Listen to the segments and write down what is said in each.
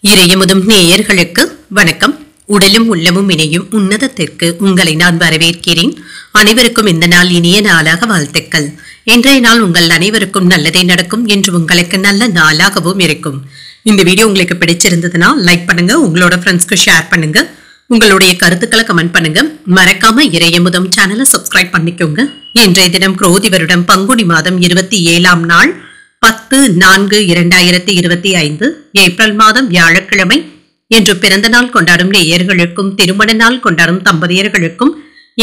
இறையமுதும் நேயர்களுக்கு வணக்கம். உடலும் உள்ளமும் இணையும் உன்னதத்திற்கு உங்களை நான் வரவேற்கிறேன். அனைவருக்கும் இந்த நாள் இனிய நாளாக வாழ்த்துக்கள். இன்றைய நாள் உங்கள் அனைவருக்கும் நல்லதே நடக்கும் என்று உங்களுக்கு நல்ல நாளாகவும் இருக்கும். இந்த வீடியோ உங்களுக்கு பிடிச்சிருந்ததுன்னா லைக் பண்ணுங்க, உங்களோட ஃப்ரெண்ட்ஸ்க்கு ஷேர் பண்ணுங்க, உங்களுடைய கருத்துக்களை கமெண்ட் பண்ணுங்க. மறக்காம இறையமுதும் சேனலை சப்ஸ்கிரைப் பண்ணிக்கோங்க. இன்றைய தினம் குரோதி வருடம் பங்குனி மாதம் 27ஆம் நாள் 10/4/2025 ஏப்ரல் மாதம் வியாழக்கிழமை. என்று பிறந்த நாள் கொண்டாடும் நேயர்களுக்கும் திருமண நாள் கொண்டாடும் தம்பதியர்களுக்கும்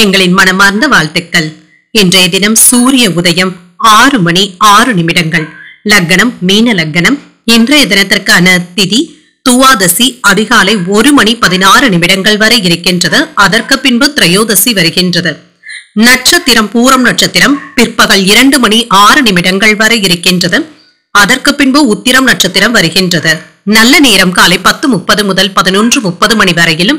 எங்களின் மனமார்ந்த வாழ்த்துக்கள். இன்றைய தினம் சூரிய உதயம் 6:06. லக்னம் மீன லக்னம். இன்றைய தினத்திற்கான திதி துவாதசி அதிகாலை 1:16 வரை இருக்கின்றது. அதற்கு பின்பு திரையோதசி வருகின்றது. நட்சத்திரம் பூரம் நட்சத்திரம் பிற்பகல் 2:06 வரை இருக்கின்றது. அதற்கு பின்பு உத்திரம் நட்சத்திரம் வருகின்றது. நல்ல நேரம் காலை 10:30 முதல் 11:30 வரையிலும்,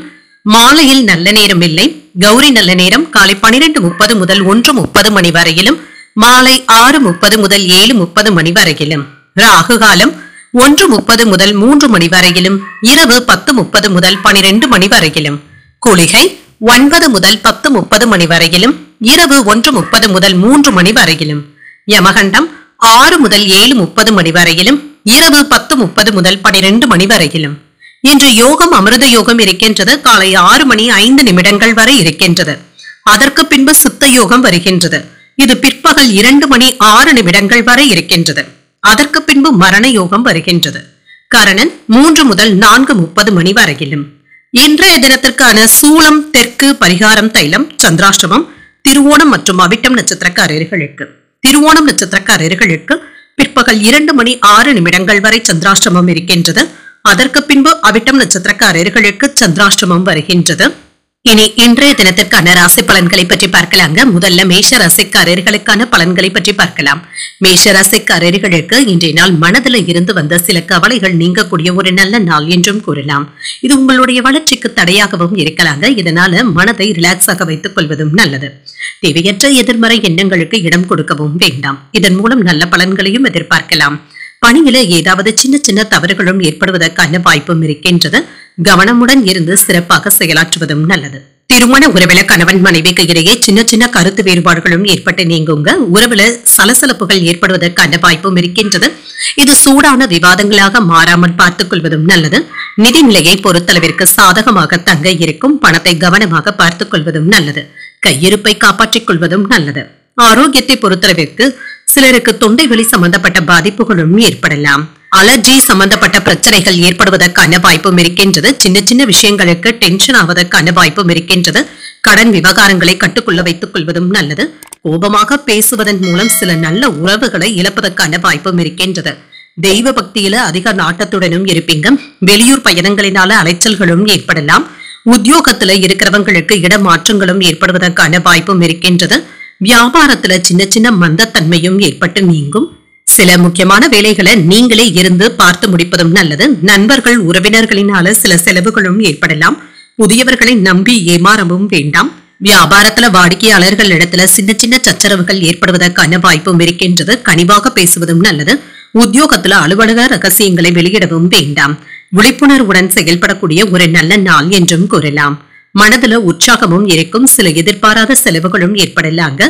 மாலையில் நல்ல நேரம் இல்லை. கௌரி நல்ல நேரம் காலை 12:30 முதல் 1:30 வரையிலும், மாலை 6:30 முதல் 7:30 வரையிலும். ராகு காலம் 1:30 முதல் 3 வரையிலும், இரவு 10:30 முதல் 12 வரையிலும். குளிகை 9 முதல் 10:30 வரையிலும், இரவு 1:30 முதல் 3 வரையிலும். யமகண்டம் 6 முதல் 7:30 வரையிலும், இரவு 10:30 முதல் 12 வரையிலும். இன்று யோகம் அமிர்த யோகம் இருக்கின்றது. காலை 6:05 வரை இருக்கின்றது. அதற்கு பின்பு சித்த யோகம் வருகின்றது. இது பிற்பகல் 2:06 வரை இருக்கின்றது. அதற்கு பின்பு மரண யோகம் வருகின்றது. கரணன் 3 முதல் 4:30 வரையிலும். இன்றைய தினத்திற்கான சூலம் தெற்கு, பரிகாரம் தைலம், சந்திராஷ்டமம் திருவோணம் மற்றும் அவிட்டம் நட்சத்திரக்காரர்களுக்கு. திருவோணம் நட்சத்திரக்காரர்களுக்கு பிற்பகல் 2:06 வரை சந்திராஷ்டமம் இருக்கின்றது. அதற்கு பின்பு அவிட்டம் நட்சத்திரக்காரர்களுக்கு சந்திராஷ்டமம் வருகின்றது. இனி இன்றைய தினத்திற்கான ராசி பலன்களை பற்றி பார்க்கலாங்க. முதல்ல மேஷ ராசிக்காரர்களுக்கான பலன்களை பற்றி பார்க்கலாம். மேஷ ராசிக்காரர்களுக்கு இன்றைய நாள் மனதில் இருந்து வந்த சில கவலைகள் நீங்கக்கூடிய ஒரு நல்ல நாள் என்றும் கூறலாம். இது உங்களுடைய வளர்ச்சிக்கு தடையாகவும் இருக்கலாங்க. இதனால மனதை ரிலாக்ஸாக வைத்துக் கொள்வதும் நல்லது. தேவையற்ற எதிர்மறை எண்ணங்களுக்கு இடம் கொடுக்கவும் வேண்டாம். இதன் மூலம் நல்ல பலன்களையும் எதிர்பார்க்கலாம். பணியில ஏதாவது சின்ன சின்ன தவறுகளும் ஏற்படுவதற்கான வாய்ப்பும் இருக்கின்றது. கவனமுடன் இருந்து சிறப்பாக செயலாற்றுவதும் நல்லது. திருமண உறவில கணவன் மனைவிக்கு இடையே சின்ன சின்ன கருத்து வேறுபாடுகளும் ஏற்பட்டு நீங்குங்க. உறவுல சலசலப்புகள் ஏற்படுவதற்கான வாய்ப்பும் இருக்கின்றது. இது சூடான விவாதங்களாக மாறாமல் பார்த்துக் கொள்வதும் நல்லது. நிதிநிலையை பொறுத்தளவிற்கு சாதகமாக தங்க இருக்கும். பணத்தை கவனமாக பார்த்துக் கொள்வதும் நல்லது. கையிருப்பை காப்பாற்றிக் கொள்வதும் நல்லது. ஆரோக்கியத்தை பொறுத்தளவிற்கு சிலருக்கு தொண்டை வலி சம்பந்தப்பட்ட பாதிப்புகளும் ஏற்படலாம். அலர்ஜி சம்பந்தப்பட்ட பிரச்சனைகள் ஏற்படுவதற்கான வாய்ப்பும் இருக்கின்றது. சின்ன சின்ன விஷயங்களுக்கு டென்ஷன் ஆவதற்கான வாய்ப்பும் இருக்கின்றது. கடன் விவகாரங்களை கட்டுக்குள்ள வைத்துக் கொள்வதும் நல்லது. கோபமாக பேசுவதன் மூலம் சில நல்ல உறவுகளை இழப்பதற்கான வாய்ப்பும் இருக்கின்றது. தெய்வ பக்தியில அதிக நாட்டத்துடனும் இருப்பீங்க. வெளியூர் பயணங்களினால அலைச்சல்களும் ஏற்படலாம். உத்தியோகத்துல இருக்கிறவங்களுக்கு இடமாற்றங்களும் ஏற்படுவதற்கான வாய்ப்பும் இருக்கின்றது. வியாபாரத்துல சின்ன சின்ன மந்தத்தன்மையும் ஏற்பட்டு நீங்கும். சில முக்கியமான வேலைகளை நீங்களே இருந்து பார்த்து முடிப்பதும் நல்லது. நண்பர்கள் உறவினர்களினால சில செலவுகளும் ஏற்படலாம். புதியவர்களை நம்பி ஏமாறவும் வேண்டாம். வியாபாரத்துல வாடிக்கையாளர்கள் இடத்துல சின்ன சின்ன சச்சரவுகள் ஏற்படுவதற்கான வாய்ப்பும் இருக்கின்றது. கனிவாக பேசுவதும் நல்லது. உத்தியோகத்துல அலுவலக ரகசியங்களை வெளியிடவும் வேண்டாம். விழிப்புணர்வுடன் செயல்படக்கூடிய ஒரு நல்ல நாள் என்றும் கூறலாம். மனதுல உற்சாகமும் இருக்கும். சில எதிர்பாராத செலவுகளும் ஏற்படலாங்க.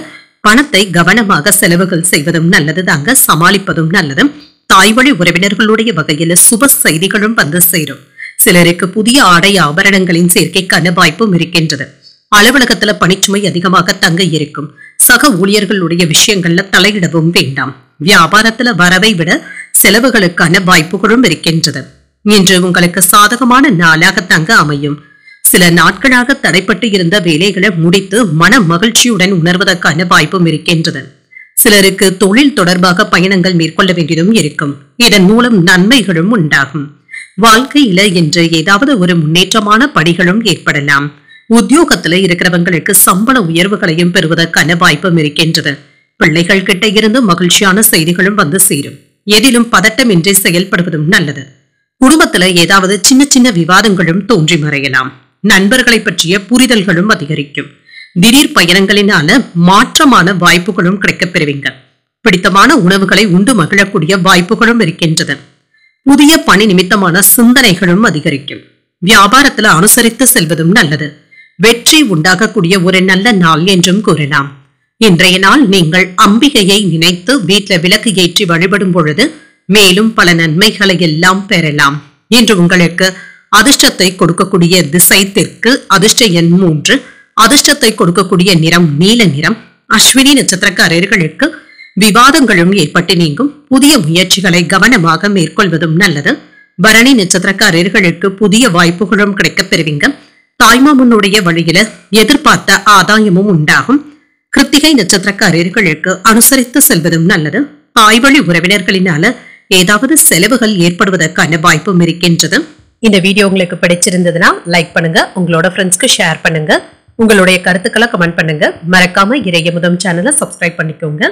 பணத்தை கவனமாக செலவுகள் செய்வதும் நல்லது தாங்க. சமாளிப்பதும் நல்லது. தாய்வழி உறவினர்களுடைய வகையில சுப செய்திகளும் வந்து சேரும். சிலருக்கு புதிய ஆடை ஆபரணங்களின் சேர்க்கைக்கான வாய்ப்பும் இருக்கின்றது. அலுவலகத்துல பணிச்சுமை அதிகமாக தங்க இருக்கும். சக ஊழியர்களுடைய விஷயங்கள்ல தலையிடவும் வேண்டாம். வியாபாரத்துல வரவை விட செலவுகளுக்கான வாய்ப்புகளும் இருக்கின்றது. இன்று உங்களுக்கு சாதகமான நாளாக தங்க அமையும். சில நாட்களாக தடைப்பட்டு இருந்த வேலைகளை முடித்து மன மகிழ்ச்சியுடன் உணர்வதற்கான வாய்ப்பும் இருக்கின்றது. சிலருக்கு தொழில் தொடர்பாக பயணங்கள் மேற்கொள்ள வேண்டியதும் இருக்கும். இதன் மூலம் நன்மைகளும் உண்டாகும். வாழ்க்கையில இன்று ஏதாவது ஒரு முன்னேற்றமான படிகளும் ஏற்படலாம். உத்தியோகத்துல இருக்கிறவங்களுக்கு சம்பள உயர்வுகளையும் பெறுவதற்கான வாய்ப்பும் இருக்கின்றது. பிள்ளைகள் கிட்ட இருந்து மகிழ்ச்சியான செய்திகளும் வந்து சேரும். எதிலும் பதட்டமின்றி செயல்படுவதும் நல்லது. குடும்பத்துல ஏதாவது சின்ன சின்ன விவாதங்களும் தோன்றி மறையலாம். நண்பர்களை பற்றிய புரிதல்களும் அதிகரிக்கும். திடீர் பயணங்களினால மாற்றமான வாய்ப்புகளும் கிடைக்கப் பெறுவீங்க. பிடித்தமான உணவுகளை உண்டு மகிழக்கூடிய வாய்ப்புகளும் இருக்கின்றது. புதிய பணி நிமித்தமான சிந்தனைகளும் அதிகரிக்கும். வியாபாரத்துல அனுசரித்து செல்வதும் நல்லது. வெற்றி உண்டாகக்கூடிய ஒரு நல்ல நாள் என்றும் கூறலாம். இன்றைய நாள் நீங்கள் அம்பிகையை நினைத்து வீட்ல விளக்கு ஏற்றி வழிபடும் பொழுது மேலும் பல நன்மைகளை எல்லாம் பெறலாம். இன்று உங்களுக்கு அதிர்ஷ்டத்தை கொடுக்கக்கூடிய திசை தெற்கு, அதிர்ஷ்ட எண் 3, அதிர்ஷ்டத்தை கொடுக்கக்கூடிய நிறம் நீல நிறம். அஸ்வினி நட்சத்திரக்காரர்களுக்கு விவாதங்களும் ஏற்பட்டு நீங்கும். புதிய முயற்சிகளை கவனமாக மேற்கொள்வதும் நல்லது. பரணி நட்சத்திரக்காரர்களுக்கு புதிய வாய்ப்புகளும் கிடைக்கப் பெறுவீங்க. தாய்மாமனுடைய வழியில எதிர்பார்த்த ஆதாயமும் உண்டாகும். கிருத்திகை நட்சத்திரக்காரர்களுக்கு அனுசரித்து செல்வதும் நல்லது. தாய்வழி உறவினர்களினால ஏதாவது செலவுகள் ஏற்படுவதற்கான வாய்ப்பும் இருக்கின்றது. இந்த வீடியோ உங்களுக்கு பிடிச்சிருந்ததுன்னா லைக் பண்ணுங்க, உங்களோட ஃப்ரெண்ட்ஸ்க்கு ஷேர் பண்ணுங்க, உங்களுடைய கருத்துக்களை கமெண்ட் பண்ணுங்க. மறக்காம இறையமுதம் சேனலை சப்ஸ்கிரைப் பண்ணிக்கோங்க.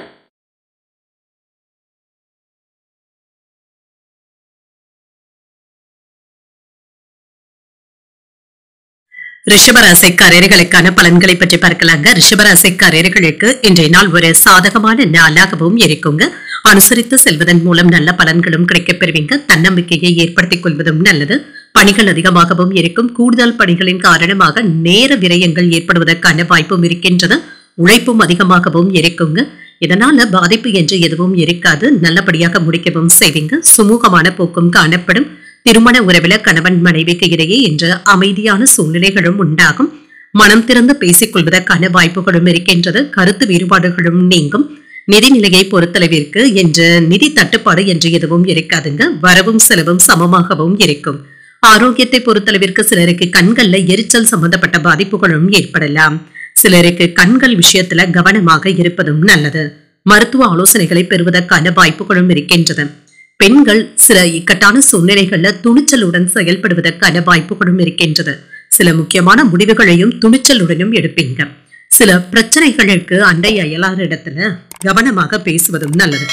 ரிஷபராசிக்காரர்களுக்கான பலன்களை பற்றி பார்க்கலாங்க. ரிஷபராசிக்காரர்களுக்கு இன்றைய நாள் ஒரு சாதகமான நாளாகவும் இருக்குங்க. அனுசரித்து செல்வதன் மூலம் நல்ல பலன்களும் கிடைக்கப் பெறுவீங்க. தன்னம்பிக்கையை ஏற்படுத்திக் கொள்வதும் நல்லது. பணிகள் அதிகமாகவும் இருக்கும். கூடுதல் பணிகளின் காரணமாக நேர விரயங்கள் ஏற்படுவதற்கான வாய்ப்பும் இருக்கின்றது. உழைப்பும் அதிகமாகவும் இருக்குங்க. இதனால பாதிப்பு என்று எதுவும் இருக்காது. நல்லபடியாக முடிக்கவும் செய்வீங்க. சுமூகமான போக்கும் காணப்படும். திருமண உறவில கணவன் மனைவிக்கு இடையே இன்று அமைதியான சூழ்நிலைகளும் உண்டாகும். மனம் திறந்து பேசிக் கொள்வதற்கான வாய்ப்புகளும் இருக்கின்றது. கருத்து வேறுபாடுகளும் நீங்கும். நிதிநிலையை பொறுத்தளவிற்கு என்று நிதி தட்டுப்பாடு என்று எதுவும் இருக்காதுங்க. வரவும் செலவும் சமமாகவும் இருக்கும். ஆரோக்கியத்தை பொறுத்தளவிற்கு சிலருக்கு கண்கள்ல எரிச்சல் சம்பந்தப்பட்ட பாதிப்புகளும் ஏற்படலாம். சிலருக்கு கண்கள் விஷயத்துல கவனமாக இருப்பதும் நல்லது. மருத்துவ ஆலோசனைகளை பெறுவதற்கான வாய்ப்புகளும் இருக்கின்றது. பெண்கள் சில இக்கட்டான சூழ்நிலைகள்ல துணிச்சலுடன் செயல்படுவதற்கான வாய்ப்புகளும் இருக்கின்றது. சில முக்கியமான முடிவுகளையும் துணிச்சலுடனும் எடுப்பீங்க. சில பிரச்சனைகளுக்கு அண்டை அயலாரிடத்துல கவனமாக பேசுவதும் நல்லது.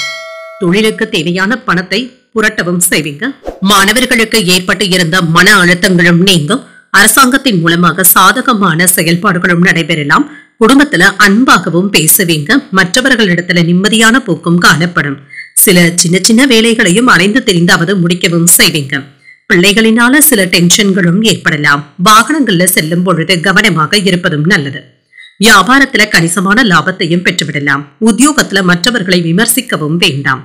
தொழிலுக்கு தேவையான பணத்தை புரட்டவும் செய்வீங்க. மாணவர்களுக்கு ஏற்பட்டு இருந்த மன அழுத்தங்களும் நீங்கும். அரசாங்கத்தின் மூலமாக சாதகமான செயல்பாடுகளும் நடைபெறலாம். குடும்பத்துல அன்பாகவும் பேசுவீங்க. மற்றவர்களிடத்துல நிம்மதியான போக்கும் காணப்படும். சில சின்ன சின்ன வேலைகளையும் அலைந்து தெரிந்தாவது முடிக்கவும் செய்வீங்க. பிள்ளைகளினால சில டென்ஷன்களும் ஏற்படலாம். வாகனங்கள்ல செல்லும் பொழுது கவனமாக இருப்பதும் நல்லது. வியாபாரத்துல கணிசமான லாபத்தையும் பெற்றுவிடலாம். உத்தியோகத்துல மற்றவர்களை விமர்சிக்கவும் வேண்டாம்.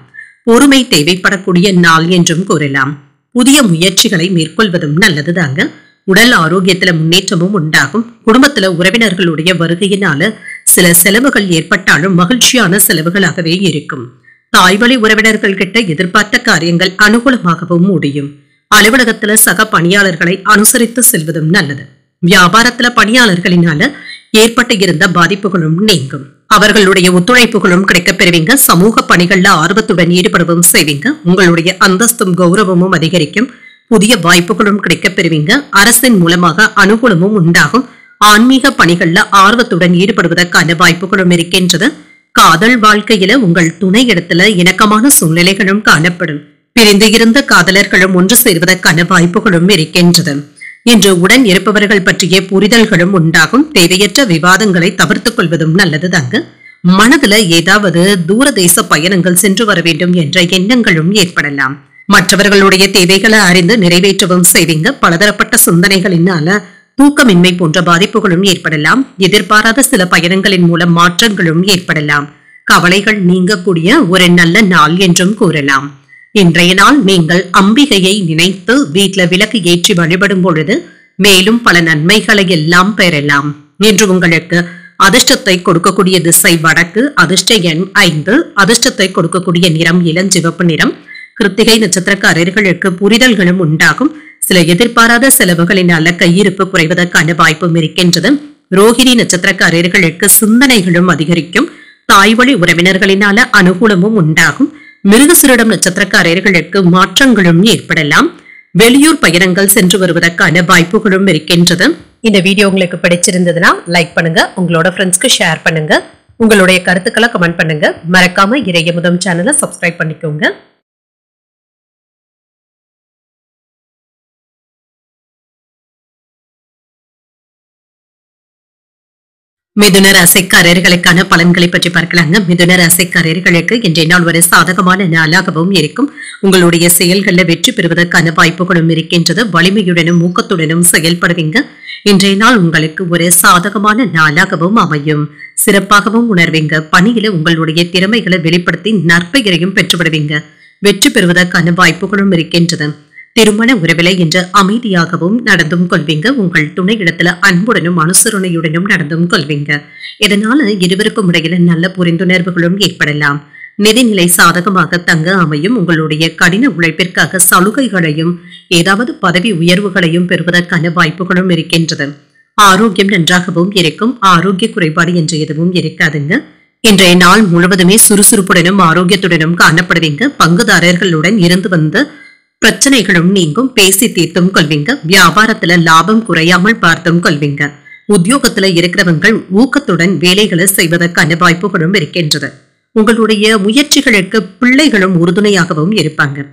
பொறுமை தேவைப்படக்கூடிய நாள் என்றும் கூறலாம். புதிய முயற்சிகளை மேற்கொள்வதும் நல்லதுதாங்க. உடல் ஆரோக்கியத்துல முன்னேற்றமும் உண்டாகும். குடும்பத்துல உறவினர்களுடைய வருகையினால சில செலவுகள் ஏற்பட்டாலும் மகிழ்ச்சியான செலவுகளாகவே இருக்கும். தாய்வழி உறவினர்கள் கிட்ட எதிர்பார்த்த காரியங்கள் அனுகூலமாகவும் முடியும். அலுவலகத்துல சக பணியாளர்களை அனுசரித்து செல்வதும் நல்லது. வியாபாரத்துல பணியாளர்களினால ஏற்பட்டு இருந்த பாதிப்புகளும் நீங்கும். அவர்களுடைய ஒத்துழைப்புகளும் கிடைக்கப் பெறுவீங்க. சமூக பணிகள்ல ஆர்வத்துடன் ஈடுபடவும் செய்வீங்க. உங்களுடைய அந்தஸ்தும் கௌரவமும் அதிகரிக்கும். புதிய வாய்ப்புகளும் கிடைக்கப் பெறுவீங்க. அரசின் மூலமாக அனுகூலமும் உண்டாகும். ஆன்மீக பணிகள்ல ஆர்வத்துடன் ஈடுபடுவதற்கான வாய்ப்புகளும் இருக்கின்றது. காதல் வாழ்க்கையில உங்கள் துணை இடத்துல இணக்கமான சூழ்நிலைகளும் காணப்படும். பிரிந்து இருந்த காதலர்களும் ஒன்று சேர்வதற்கான வாய்ப்புகளும் இருக்கின்றது. இன்று உடன் இருப்பவர்கள் பற்றிய புரிதல்களும் உண்டாகும். தேவையற்ற விவாதங்களை தவிர்த்துக் கொள்வதும் நல்லதுதாங்க. மனதுல ஏதாவது தூரதேச பயணங்கள் சென்று வர வேண்டும் என்ற எண்ணங்களும் ஏற்படலாம். மற்றவர்களுடைய தேவைகளை அறிந்து நிறைவேற்றவும் செய்வீங்க. பலதரப்பட்ட சிந்தனைகளினால தூக்கமின்மை போன்ற பாதிப்புகளும் ஏற்படலாம். எதிர்பாராத சில பயணங்களின் மூலம் மாற்றங்களும் ஏற்படலாம். கவலைகள் நீங்கக்கூடிய ஒரு நல்ல நாள் என்றும் கூறலாம். இன்றைய நாள் நீங்கள் அம்பிகையை நினைத்து வீட்ல விளக்கு ஏற்றி வழிபடும் பொழுது மேலும் பல நன்மைகளை எல்லாம் பெறலாம். இன்று உங்களுக்கு அதிர்ஷ்டத்தை கொடுக்கக்கூடிய திசை வடக்கு, அதிர்ஷ்ட எண் 5, அதிர்ஷ்டத்தை கொடுக்கக்கூடிய நிறம் இளஞ்சிவப்பு நிறம். கிருத்திகை நட்சத்திரக்காரர்களுக்கு புரிதல்களும் உண்டாகும். சில எதிர்பாராத செலவுகளினால கையிருப்பு குறைவதற்கான வாய்ப்பும் இருக்கின்றது. ரோஹிணி நட்சத்திரக்காரர்களுக்கு சிந்தனைகளும் அதிகரிக்கும். தாய்வழி உறவினர்களினால அனுகூலமும் உண்டாகும். மிருகசிரிடம் நட்சத்திரக்காரர்களுக்கு மாற்றங்களும் ஏற்படலாம். வெளியூர் பயணங்கள் சென்று வருவதற்கான வாய்ப்புகளும் இருக்கின்றது. இந்த வீடியோ உங்களுக்கு பிடிச்சிருந்ததுன்னா லைக் பண்ணுங்க, உங்களோட ஃப்ரெண்ட்ஸ்க்கு ஷேர் பண்ணுங்க, உங்களுடைய கருத்துக்களை கமெண்ட் பண்ணுங்க. மறக்காம இறையமுதம் சேனலை சப்ஸ்கிரைப் பண்ணிக்கோங்க. மிதுன ராசிக்காரர்களுக்கான பலன்களை பற்றி பார்க்கலாங்க. மிதுன ராசிக்காரர்களுக்கு இன்றைய நாள் ஒரு சாதகமான நாளாகவும் இருக்கும். உங்களுடைய செயல்களில் வெற்றி பெறுவதற்கான வாய்ப்புகளும் இருக்கின்றது. வலிமையுடனும் ஊக்கத்துடனும் செயல்படுவீங்க. இன்றைய நாள் உங்களுக்கு ஒரு சாதகமான நாளாகவும் அமையும். சிறப்பாகவும் உணர்வீங்க. பணியில உங்களுடைய திறமைகளை வெளிப்படுத்தி நற்பெயரையும் பெற்றுவிடுவீங்க. வெற்றி பெறுவதற்கான வாய்ப்புகளும் இருக்கின்றது. திருமண உறவிலை இன்று அமைதியாகவும் நடந்தும் கொள்வீங்க. உங்கள் துணை இடத்துல அன்புடனும் அனுசரணையுடனும் நடந்தும் கொள்வீங்க. இதனால இருவருக்கும் இடையில நல்ல புரிந்துணர்வுகளும் ஏற்படலாம். நிதிநிலை சாதகமாக தங்க அமையும். உங்களுடைய கடின உழைப்பிற்காக சலுகைகளையும் ஏதாவது பதவி உயர்வுகளையும் பெறுவதற்கான வாய்ப்புகளும் இருக்கின்றது. ஆரோக்கியம் நன்றாகவும் இருக்கும். ஆரோக்கிய குறைபாடு என்று எதுவும் இருக்காதுங்க. இன்றைய நாள் முழுவதுமே சுறுசுறுப்புடனும் ஆரோக்கியத்துடனும் காணப்படுவீங்க. பங்குதாரர்களுடன் இருந்து வந்த பிரச்சனைகளும் நீங்கும். பேசி தீர்த்தும் கொள்வீங்க. வியாபாரத்துல லாபம் குறையாமல் பார்த்தும் கொள்வீங்க. உத்தியோகத்துல இருக்கிறவங்க ஊக்கத்துடன் வேலைகளை செய்வதற்கான வாய்ப்புகளும் இருக்கின்றது. உங்களுடைய முயற்சிகளுக்கு பிள்ளைகளும் உறுதுணையாகவும் இருப்பாங்க.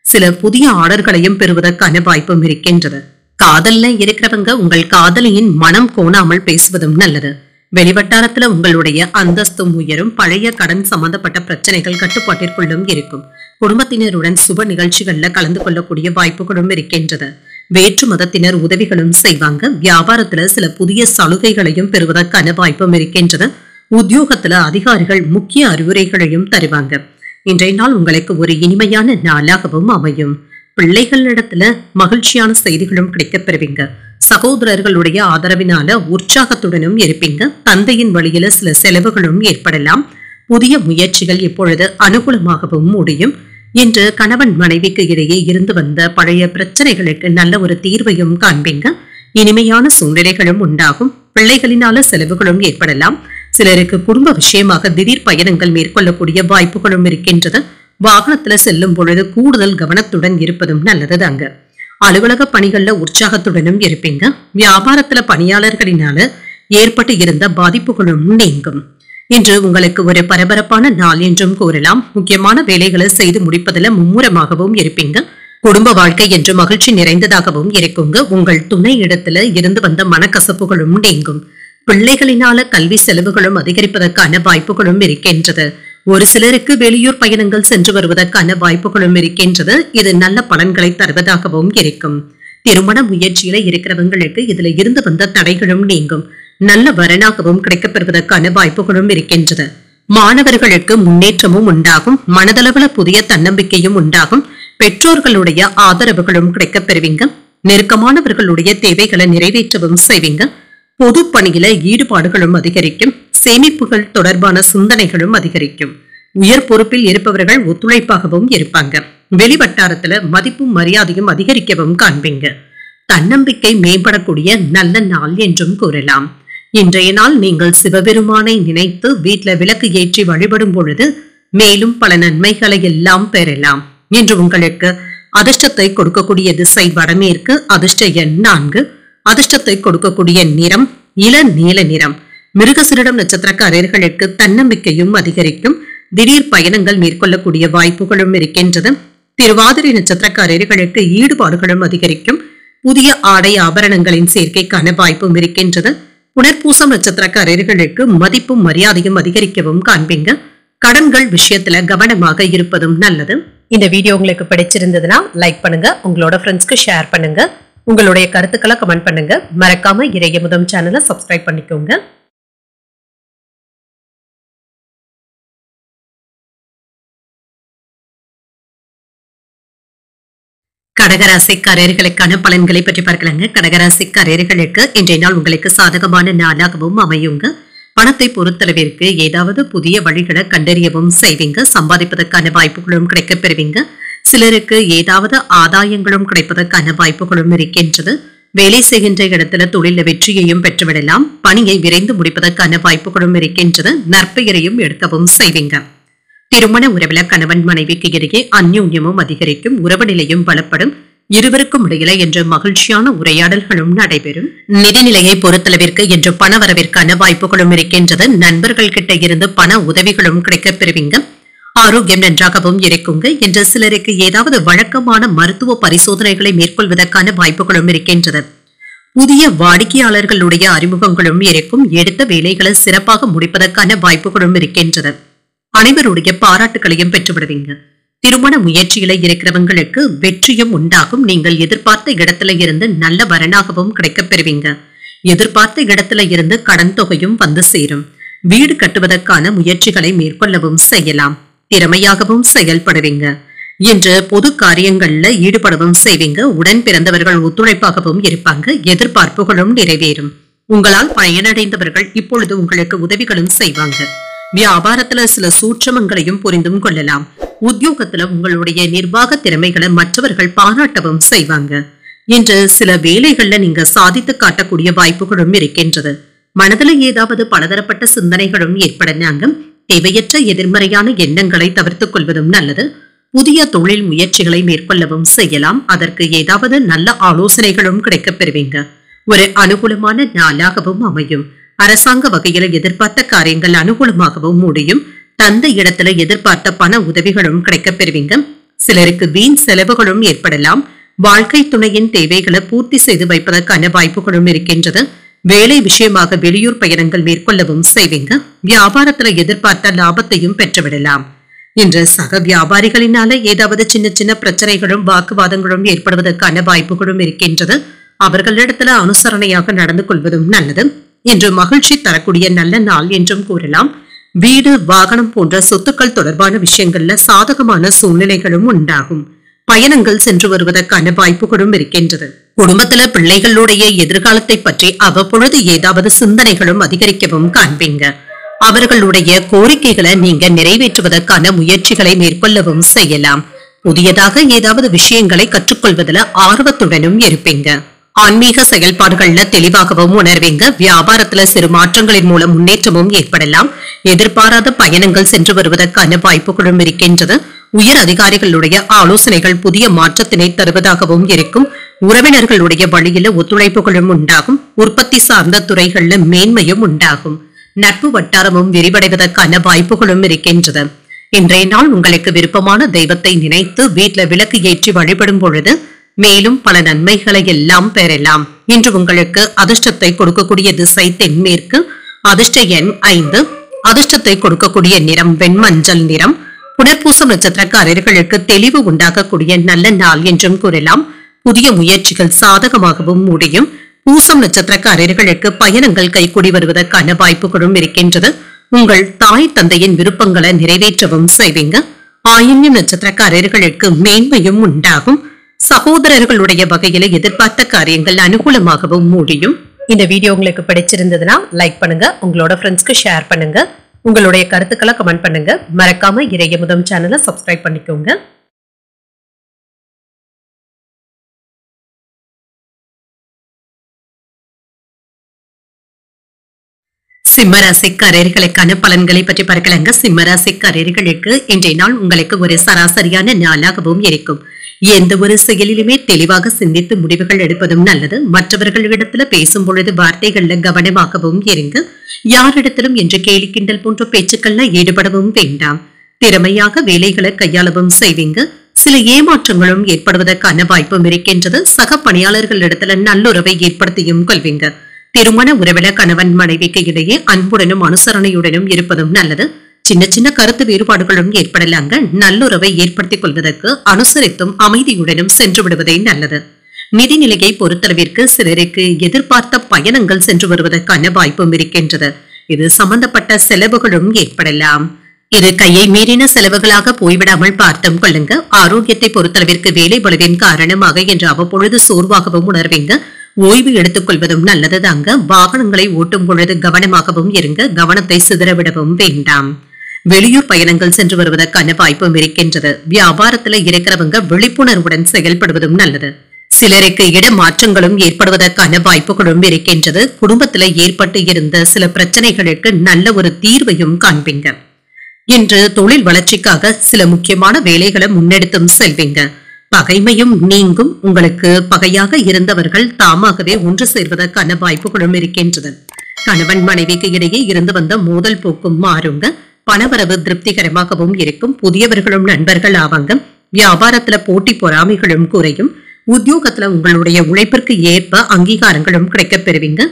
சில புதிய ஆர்டர்களையும் பெறுவதற்கான வாய்ப்பும் இருக்கின்றது. காதல்ல இருக்கிறவங்க உங்கள் காதலியின் மனம் கோணாமல் பேசுவதும் நல்லது. வெளிவட்டாரத்துல உங்களுடைய அந்தஸ்தும் உயரும். பழைய கடன் சம்பந்தப்பட்ட பிரச்சனைகள் கட்டுப்பாட்டிற்குள்ளும் இருக்கும். குடும்பத்தினருடன் சுப நிகழ்ச்சிகள்ல கலந்து கொள்ளக்கூடிய வாய்ப்புகளும் இருக்கின்றது. வேற்று மதத்தினர் உதவிகளும் செய்வாங்க. வியாபாரத்துல சில புதிய சலுகைகளையும் பெறுவதற்கான வாய்ப்பும் இருக்கின்றது. உத்தியோகத்துல அதிகாரிகள் முக்கிய அறிவுரைகளையும் தருவாங்க. இன்றைய நாள் உங்களுக்கு ஒரு இனிமையான நாளாகவும் அமையும். பிள்ளைகளிடத்துல மகிழ்ச்சியான செய்திகளும் கிடைக்கப் பெறுவீங்க. சகோதரர்களுடைய ஆதரவினால உற்சாகத்துடனும் இருப்பீங்க. தந்தையின் வழியில சில செலவுகளும் ஏற்படலாம். புதிய முயற்சிகள் இப்பொழுது அனுகூலமாகவும் முடியும். இன்று கணவன் மனைவிக்கு இடையே இருந்து வந்த பழைய பிரச்சனைகளுக்கு நல்ல ஒரு தீர்வையும் காண்பீங்க. இனிமையான சூழ்நிலைகளும் உண்டாகும். பிள்ளைகளினால செலவுகளும் ஏற்படலாம். சிலருக்கு குடும்ப விஷயமாக திடீர் பயணங்கள் மேற்கொள்ளக்கூடிய வாய்ப்புகளும் இருக்கின்றது. வாகனத்துல செல்லும் பொழுது கூடுதல் கவனத்துடன் இருப்பதும் நல்லதுதாங்க. அலுவலக பணிகள்ல உற்சாகத்துடனும் இருப்பீங்க. வியாபாரத்துல பணியாளர்களினால ஏற்பட்டு இருந்த பாதிப்புகளும் நீங்கும். இன்று உங்களுக்கு ஒரு பரபரப்பான நாள் என்றும் கூறலாம். முக்கியமான வேலைகளை செய்து முடிப்பதில் மும்முரமாகவும் இருப்பீங்க. குடும்ப வாழ்க்கை என்று மகிழ்ச்சி நிறைந்ததாகவும் இருக்குங்க. உங்கள் துணை இடத்துல இருந்து வந்த மனக்கசப்புகளும் நீங்கும். பிள்ளைகளினால கல்வி செலவுகளும் அதிகரிப்பதற்கான வாய்ப்புகளும் இருக்கின்றது. ஒரு சிலருக்கு வெளியூர் பயணங்கள் சென்று வருவதற்கான வாய்ப்புகளும் இருக்கின்றது. இது நல்ல பலன்களை தருவதாகவும் இருக்கும். திருமண முயற்சியில இருக்கிறவங்களுக்கு இதுல இருந்து வந்த தடைகளும் நீங்கும். நல்ல வரனாகவும் கிடைக்கப்பெறுவதற்கான வாய்ப்புகளும் இருக்கின்றது. மாணவர்களுக்கு முன்னேற்றமும் உண்டாகும். மனதளவுல புதிய தன்னம்பிக்கையும் உண்டாகும். பெற்றோர்களுடைய ஆதரவுகளும் கிடைக்கப் பெறுவீங்க. நெருக்கமானவர்களுடைய தேவைகளை நிறைவேற்றவும் செய்வீங்க. பொது பணியில ஈடுபாடுகளும் அதிகரிக்கும். சேமிப்புகள் தொடர்பான சிந்தனைகளும் அதிகரிக்கும். உயர் பொறுப்பில் இருப்பவர்கள் ஒத்துழைப்பாகவும் இருப்பாங்க. வெளிவட்டாரத்துல மதிப்பும் மரியாதையும் அதிகரிக்கவும் காண்பீங்க. தன்னம்பிக்கை மேம்படக்கூடிய நல்ல நாள் என்றும் கூறலாம். இன்றைய நாள் நீங்கள் சிவபெருமானை நினைத்து வீட்டுல விளக்கு ஏற்றி வழிபடும் பொழுது மேலும் பல நன்மைகளை எல்லாம் பெறலாம். இன்று உங்களுக்கு அதிர்ஷ்டத்தை கொடுக்கக்கூடிய திசை வடமேற்கு. அதிர்ஷ்ட எண் 4. அதிர்ஷ்டத்தை கொடுக்கக்கூடிய நிறம் இள நீல நிறம். மிருகசீரிடம் நட்சத்திரக்காரர்களுக்கு தன்னம்பிக்கையும் அதிகரிக்கும். திடீர் பயணங்கள் மேற்கொள்ளக்கூடிய வாய்ப்புகளும் இருக்கின்றது. திருவாதிரை நட்சத்திரக்காரர்களுக்கு ஈடுபாடுகளும் அதிகரிக்கும். புதிய ஆடை ஆபரணங்களின் சேர்க்கைக்கான வாய்ப்பும் இருக்கின்றது. புனர்பூசம் நட்சத்திரக்காரர்களுக்கு மதிப்பும் மரியாதையும் அதிகரிக்கவும் காண்பீங்க. கடன்கள் விஷயத்துல கவனமாக இருப்பதும் நல்லது. இந்த வீடியோ உங்களுக்கு பிடிச்சிருந்ததுன்னா லைக் பண்ணுங்க. உங்களோட ஃப்ரெண்ட்ஸ்க்கு ஷேர் பண்ணுங்க. உங்களுடைய கருத்துக்களை கமெண்ட் பண்ணுங்க. மறக்காம இறையமுதம் சேனலை சப்ஸ்கிரைப் பண்ணிக்கோங்க. கடகராசிக்காரர்களுக்கான பலன்களை பற்றி பார்க்கலாங்க. கடகராசிக்காரர்களுக்கு இன்றைய நாள் உங்களுக்கு சாதகமான நாளாகவும் அமையுங்க. பணத்தை பொறுத்தளவிற்கு ஏதாவது புதிய வழிகளை கண்டறியவும் செய்வீங்க. சம்பாதிப்பதற்கான வாய்ப்புகளும் கிடைக்கப் பெறுவீங்க. சிலருக்கு ஏதாவது ஆதாயங்களும் கிடைப்பதற்கான வாய்ப்புகளும் இருக்கின்றது. வேலை செய்கின்ற இடத்துல தொழில வெற்றியையும் பெற்றுவிடலாம். பணியை விரைந்து முடிப்பதற்கான வாய்ப்புகளும் இருக்கின்றது. நற்பெயரையும் எடுக்கவும் செய்வீங்க. திருமண உறவில கணவன் மனைவிக்கு இடையே அந்யோன்யமும் அதிகரிக்கும். உறவு நிலையும் பலப்படும். இருவருக்கும் இடையில என்ற மகிழ்ச்சியான உரையாடல்களும் நடைபெறும். நிதிநிலையை பொறுத்தளவிற்கு இன்று பண வரவிற்கான வாய்ப்புகளும் இருக்கின்றது. நண்பர்கள் கிட்ட இருந்து பண உதவிகளும் கிடைக்கப் பெறுவீங்க. ஆரோக்கியம் நன்றாகவும் இருக்குங்க. என்று சிலருக்கு ஏதாவது வழக்கமான மருத்துவ பரிசோதனைகளை மேற்கொள்வதற்கான வாய்ப்புகளும் இருக்கின்றது. புதிய வாடிக்கையாளர்களுடைய அறிமுகங்களும் இருக்கும். எடுத்த வேலைகளை சிறப்பாக முடிப்பதற்கான வாய்ப்புகளும் இருக்கின்றது. அனைவருடைய பாராட்டுகளையும் பெற்றுவிடுவீங்க. திருமண முயற்சியில இருக்கிறவங்களுக்கு வெற்றியும் உண்டாகும். நீங்கள் எதிர்பார்த்த இடத்துல இருந்து நல்ல வரனாகவும் கிடைக்கப் பெறுவீங்க. எதிர்பார்த்த இடத்துல இருந்து கடன் தொகையும் வந்து சேரும். வீடு கட்டுவதற்கான முயற்சிகளை மேற்கொள்ளவும் செய்யலாம். திறமையாகவும் செயல்படுவீங்க. இன்று பொது காரியங்கள்ல ஈடுபடவும் செய்வீங்க. உடன் பிறந்தவர்கள் ஒத்துழைப்பாகவும் இருப்பாங்க. எதிர்பார்ப்புகளும் நிறைவேறும். உங்களால் பயனடைந்தவர்கள் இப்பொழுது உங்களுக்கு உதவிகளும் செய்வாங்க. வியாபாரத்துல சில சூட்சமங்களையும் புரிந்தும் கொள்ளலாம். உத்தியோகத்துல உங்களுடைய நிர்வாக திறமைகளை மற்றவர்கள் பாராட்டவும் செய்வாங்க. இன்று சில வேலைகள்ல நீங்க சாதித்து காட்டக்கூடிய வாய்ப்புகளும் இருக்கின்றது. மனதில் ஏதாவது பலதரப்பட்ட சிந்தனைகளும் ஏற்படலாங்க. தேவையற்ற எதிர்மறையான எண்ணங்களை தவிர்த்துக் கொள்வதும் நல்லது. புதிய தொழில் முயற்சிகளை மேற்கொள்ளவும் செய்யலாம். அதற்கு ஏதாவது நல்ல ஆலோசனைகளும் கிடைக்கப் பெறுவீங்க. ஒரு அனுகூலமான நாளாகவும் அமையும். அரசாங்க வகையில எதிர்பார்த்த காரியங்கள் அனுகூலமாகவும் முடியும். தந்தை இடத்துல எதிர்பார்த்த பண உதவிகளும் கிடைக்கப் பெறுவீங்க. சிலருக்கு வீண் செலவுகளும் ஏற்படலாம். வாழ்க்கை துணையின் தேவைகளை பூர்த்தி செய்து வைப்பதற்கான வாய்ப்புகளும் இருக்கின்றது. வேலை விஷயமாக வெளியூர் பயணங்கள் மேற்கொள்ளவும் செய்வீங்க. வியாபாரத்துல எதிர்பார்த்த லாபத்தையும் பெற்றுவிடலாம். இன்று சக வியாபாரிகளினால ஏதாவது சின்ன சின்ன பிரச்சனைகளும் வாக்குவாதங்களும் ஏற்படுவதற்கான வாய்ப்புகளும் இருக்கின்றது. அவர்களிடத்துல அனுசரணையாக நடந்து கொள்வதும் நல்லது. இன்று மகிழ்ச்சி தரக்கூடிய நல்ல நாள் என்றும் கூறலாம். வீடு, வாகனம் போன்ற சொத்துக்கள் தொடர்பான விஷயங்கள்ல சாதகமான சூழ்நிலைகளும் உண்டாகும். பயணங்கள் சென்று வருவதற்கான வாய்ப்புகளும் இருக்கின்றது. குடும்பத்துல பிள்ளைகளுடைய எதிர்காலத்தை பற்றி அவ்வப்பொழுது ஏதாவது சிந்தனைகளும் அதிகரிக்கவும் காண்பீங்க. அவர்களுடைய கோரிக்கைகளை நீங்க நிறைவேற்றுவதற்கான முயற்சிகளை மேற்கொள்ளவும் செய்யலாம். புதியதாக ஏதாவது விஷயங்களை கற்றுக்கொள்வதில் ஆர்வத்துடனும் இருப்பீங்க. ஆன்மீக செயல்பாடுகள்ல தெளிவாகவும் உணர்வீங்க. வியாபாரத்துல சிறு மாற்றங்களின் மூலம் முன்னேற்றமும் ஏற்படலாம். எதிர்பாராத பயணங்கள் சென்று வருவதற்கான வாய்ப்புகளும் இருக்கின்றது. உயர் அதிகாரிகளுடைய ஆலோசனைகள் புதிய மாற்றத்தினை தருவதாகவும் இருக்கும். உறவினர்களுடைய வழியில ஒத்துழைப்புகளும் உண்டாகும். உற்பத்தி சார்ந்த துறைகள்ல மேன்மையும் உண்டாகும். நட்பு வட்டாரமும் விரிவடைவதற்கான வாய்ப்புகளும் இருக்கின்றது. இன்றைய நாள் உங்களுக்கு விருப்பமான தெய்வத்தை நினைத்து வீட்டுல விளக்கு ஏற்றி வழிபடும் பொழுது மேலும் பல நன்மைகளை எல்லாம் பெறலாம். இன்று உங்களுக்கு அதிர்ஷ்டத்தை கொடுக்கக்கூடிய திசை தென்மேற்கு. அதிர்ஷ்ட எண் 5. அதிர்ஷ்டத்தை கொடுக்கக்கூடிய நிறம் வெண்மஞ்சள் நிறம். புனர்பூசம் நட்சத்திரக்காரர்களுக்கு தெளிவு உண்டாகக்கூடிய நல்ல நாள் என்றும் கூறலாம். புதிய முயற்சிகள் சாதகமாகவும் முடியும். பூசம் நட்சத்திரக்காரர்களுக்கு பயணங்கள் கைகூடி வருவதற்கான வாய்ப்புகளும் இருக்கின்றது. உங்கள் தாய் தந்தையின் விருப்பங்களை நிறைவேற்றவும் செய்வீங்க. ஆயில்யம் நட்சத்திரக்காரர்களுக்கு மேன்மையும் உண்டாகும். சகோதரர்களுடைய வகையில எதிர்பார்த்த காரியங்கள் அனுகூலமாகவும் முடியும். இந்த வீடியோ உங்களுக்கு பிடிச்சிருந்ததுன்னா லைக் பண்ணுங்க. உங்களோட ஃப்ரெண்ட்ஸ்க்கு ஷேர் பண்ணுங்க. உங்களுடைய கருத்துக்களை கமெண்ட் பண்ணுங்க. மறக்காம இறையமுதம் சேனலை சப்ஸ்கிரைப் பண்ணிக்கோங்க. சிம்மராசிக்காரர்களுக்கான பலன்களை பற்றி பார்க்கலாங்க. சிம்மராசிக்காரர்களுக்கு இன்றைய நாள் உங்களுக்கு ஒரு சராசரியான நாளாகவும் இருக்கும். எந்த ஒரு செயலிலுமே தெளிவாக சிந்தித்து முடிவுகள் எடுப்பதும் நல்லது. மற்றவர்களிடத்துல பேசும் பொழுது வார்த்தைகள்ல கவனமாகவும் இருங்க. யாரிடத்திலும் என்று கேலி கிண்டல் போன்ற பேச்சுக்கள்ல ஈடுபடவும் வேண்டாம். திறமையாக வேலைகளை கையாளவும் செய்வீங்க. சில ஏமாற்றங்களும் ஏற்படுவதற்கான வாய்ப்பும் இருக்கின்றது. சக பணியாளர்களிடத்துல நல்லுறவை ஏற்படுத்தியும் கொள்வீங்க. திருமண உறவில கணவன் மனைவிக்கு இடையே அன்புடனும் அனுசரணையுடனும் இருப்பதும் நல்லது. சின்ன சின்ன கருத்து வேறுபாடுகளும் ஏற்படலாங்க. நல்லுறவை ஏற்படுத்திக் கொள்வதற்கு அனுசரித்தும் அமைதியுடனும் சென்று விடுவதே நல்லது. நிதிநிலையை பொறுத்தளவிற்கு சிலருக்கு எதிர்பார்த்த பயணங்கள் சென்று வருவதற்கான வாய்ப்பும் இருக்கின்றது. இது சம்பந்தப்பட்ட செலவுகளும் ஏற்படலாம். இது கையை மீறின செலவுகளாக போய்விடாமல் பார்த்தும் கொள்ளுங்க. ஆரோக்கியத்தை பொறுத்தளவிற்கு வேலை பளுவின் காரணமாக என்று அவ்வப்பொழுது சோர்வாகவும் உணர்வீங்க. ஓய்வு எடுத்துக் கொள்வதும் நல்லது தாங்க. வாகனங்களை ஓட்டும் பொழுது கவனமாகவும் இருங்க. கவனத்தை சிதறவிடவும் வேண்டாம். வெளியூர் பயணங்கள் சென்று வருவதற்கான வாய்ப்பும் இருக்கின்றது. வியாபாரத்துல இருக்கிறவங்க விழிப்புணர்வுடன் செயல்படுவதும் நல்லது. சிலருக்கு இட மாற்றங்களும் ஏற்படுவதற்கான வாய்ப்புகளும் இருக்கின்றது. குடும்பத்துல ஏற்பட்டு இருந்த சில பிரச்சனைகளுக்கு நல்ல ஒரு தீர்வையும் காண்பீங்க. இன்று தொழில் வளர்ச்சிக்காக சில முக்கியமான வேலைகளை முன்னெடுத்தும் செல்வீங்க. பகைமையும் நீங்கும். உங்களுக்கு பகையாக இருந்தவர்கள் தாமாகவே ஒன்று சேர்வதற்கான வாய்ப்புகளும் இருக்கின்றது. கணவன் மனைவிக்கு இடையே இருந்து வந்த மோதல் போக்கும் மாறுங்க. பணவரவு திருப்திகரமாகவும் இருக்கும். புதியவர்களும் நண்பர்கள் ஆவாங்க. வியாபாரத்துல போட்டி பொறாமைகளும் குறையும். உத்தியோகத்துல உங்களுடைய உழைப்பிற்கு ஏற்ப அங்கீகாரங்களும் கிடைக்கப் பெறுவீங்க.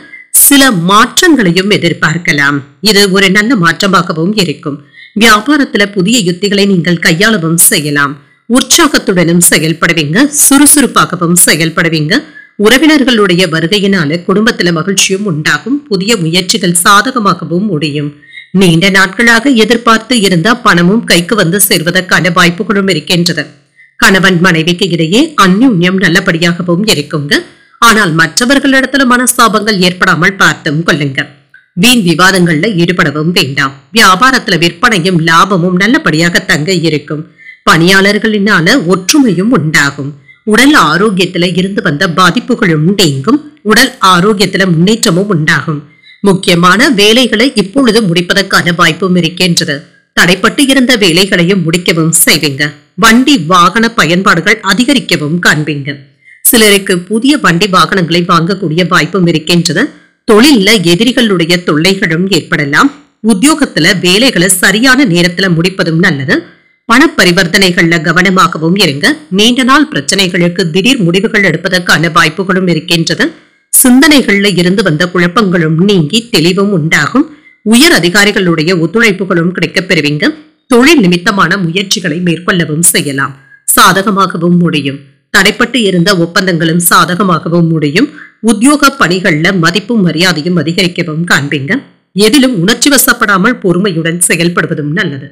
சில மாற்றங்களையும் எதிர்பார்க்கலாம். இது ஒரு நல்ல மாற்றமாகவும் இருக்கும். வியாபாரத்துல புதிய யுத்திகளை நீங்கள் கையாளவும் செய்யலாம். உற்சாகத்துடனும் செயல்படுவீங்க. சுறுசுறுப்பாகவும் செயல்படுவீங்க. உறவினர்களுடைய வருகையினால குடும்பத்துல மகிழ்ச்சியும் உண்டாகும். புதிய முயற்சிகள் சாதகமாகவும் முடியும். நீண்ட நாட்களாக எதிர்பார்த்து இருந்த பணமும் கைக்கு வந்து சேர்வதற்கான வாய்ப்புகளும் இருக்கின்றது. கணவன் மனைவிக்கு இடையே அந்யோன்யம் நல்லபடியாகவும் இருக்குங்க. ஆனால் மற்றவர்களிடத்துல மனஸ்தாபங்கள் ஏற்படாமல் பார்த்தும் கொள்ளுங்க. வீண் விவாதங்கள்ல ஈடுபடவும் வேண்டாம். வியாபாரத்துல விற்பனையும் லாபமும் நல்லபடியாக தங்க இருக்கும். பணியாளர்களினால ஒற்றுமையும் உண்டாகும். உடல் ஆரோக்கியத்துல இருந்து வந்த பாதிப்புகளும் நீங்கும். உடல் ஆரோக்கியத்துல முன்னேற்றமும் உண்டாகும். முக்கியமான வேலைகளை இப்பொழுது முடிப்பதற்கான வாய்ப்பும் இருக்கின்றது. தடைப்பட்டு இருந்த வேலைகளையும் முடிக்கவும் செய்வீங்க. வண்டி வாகன பயன்பாடுகள் அதிகரிக்கவும் காண்பீங்க. சிலருக்கு புதிய வண்டி வாகனங்களை வாங்கக்கூடிய வாய்ப்பும் இருக்கின்றது. தொழில்ல எதிரிகளுடைய தொல்லைகளும் ஏற்படலாம். உத்தியோகத்துல வேலைகளை சரியான நேரத்துல முடிப்பதும் நல்லது. பண பரிவர்த்தனைகள்ல கவனமாகவும் இருங்க. நீண்ட நாள் பிரச்சனைகளுக்கு திடீர் முடிவுகள் எடுப்பதற்கான வாய்ப்புகளும் இருக்கின்றது. சிந்தனைகள்ல இருந்து வந்த குழப்பங்களும் நீங்கி தெளிவும் உண்டாகும். உயர் அதிகாரிகளுடைய ஒத்துழைப்புகளும் கிடைக்கப் பெறுவீங்க. தொழில் நிமித்தமான முயற்சிகளை மேற்கொள்ளவும் செய்யலாம். சாதகமாகவும் முடியும். தடைப்பட்டு இருந்த ஒப்பந்தங்களும் சாதகமாகவும் முடியும். உத்தியோக பணிகள்ல மதிப்பும் மரியாதையும் அதிகரிக்கவும் காண்பீங்க. எதிலும் உணர்ச்சி வசப்படாமல் பொறுமையுடன் செயல்படுவதும் நல்லது.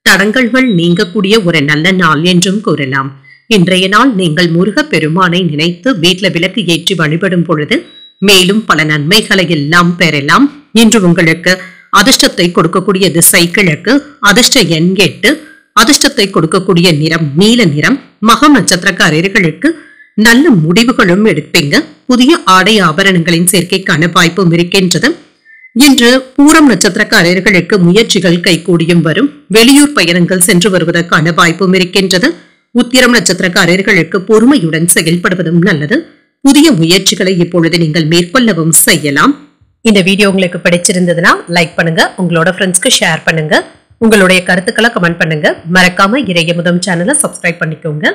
தடங்கல்கள் நீங்கக்கூடிய ஒரு நல்ல நாள் என்றும் கூறலாம். இன்றைய நாள் நீங்கள் முருக பெருமானை நினைத்து வீட்டுல விளக்கு ஏற்றி வழிபடும் பொழுது மேலும் பல நன்மைகளை எல்லாம் பெறலாம். இன்று உங்களுக்கு அதிர்ஷ்டத்தை கொடுக்கக்கூடிய திசை கிழக்கு. அதிர்ஷ்ட எண் 8. அதிர்ஷ்டத்தை கொடுக்கக்கூடிய நிறம் நீல நிறம். மகம் நட்சத்திரக்காரர்களுக்கு நல்ல முடிவுகளும் எடுப்பீங்க. புதிய ஆடை ஆபரணங்களின் சேர்க்கைக்கான வாய்ப்பும் இருக்கின்றது. இன்று பூரம் நட்சத்திரக்காரர்களுக்கு முயற்சிகள் கைகூடியும் வரும். வெளியூர் பயணங்கள் சென்று வருவதற்கான வாய்ப்பும் இருக்கின்றது. உத்திரம் நட்சத்திரக்காரர்களுக்கு பொறுமையுடன் செயல்படுவதும் நல்லது. புதிய முயற்சிகளை இப்பொழுது நீங்கள் மேற்கொள்ளவும் செய்யலாம். இந்த வீடியோ உங்களுக்கு பிடிச்சிருந்ததுன்னா லைக் பண்ணுங்க. உங்களோட ஃப்ரெண்ட்ஸ்க்கு ஷேர் பண்ணுங்க. உங்களுடைய கருத்துக்களை கமெண்ட் பண்ணுங்க. மறக்காம இறையமுதம் சேனலை சப்ஸ்கிரைப் பண்ணிக்கோங்க.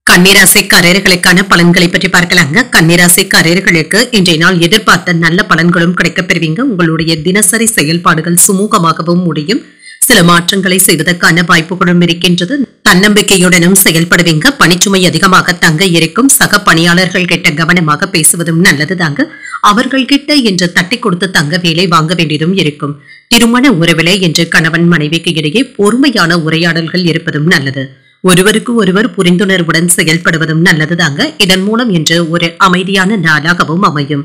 கன்னிராசிக்காரர்களுக்கான பலன்களை பற்றி பார்க்கலாங்க. கன்னிராசிக்காரர்களுக்கு இன்றைய நாள் எதிர்பார்த்த நல்ல பலன்களும் கிடைக்கப் பெறுவீங்க. உங்களுடைய தினசரி செயல்பாடுகள் சுமூகமாகவும் முடியும். சில மாற்றங்களை செய்வதற்கான வாய்ப்புகளும் இருக்கின்றது. தன்னம்பிக்கையுடனும் செயல்படுவீங்க. பணிச்சுமை அதிகமாக தங்க இருக்கும். சக பணியாளர்கள் கிட்ட கவனமாக பேசுவதும் நல்லது தாங்க. அவர்கள் கிட்ட என்று தட்டி கொடுத்து தங்க வேலை வாங்க வேண்டியதும் இருக்கும். திருமண உறவிலே என்று கணவன் மனைவிக்கு இடையே பொறுமையான உரையாடல்கள் இருப்பதும் நல்லது. ஒருவருக்கு ஒருவர் புரிந்துணர்வுடன் செயல்படுவதும் நல்லது தாங்க. இதன் மூலம் இன்று ஒரு அமைதியான நாளாகவும் அமையும்.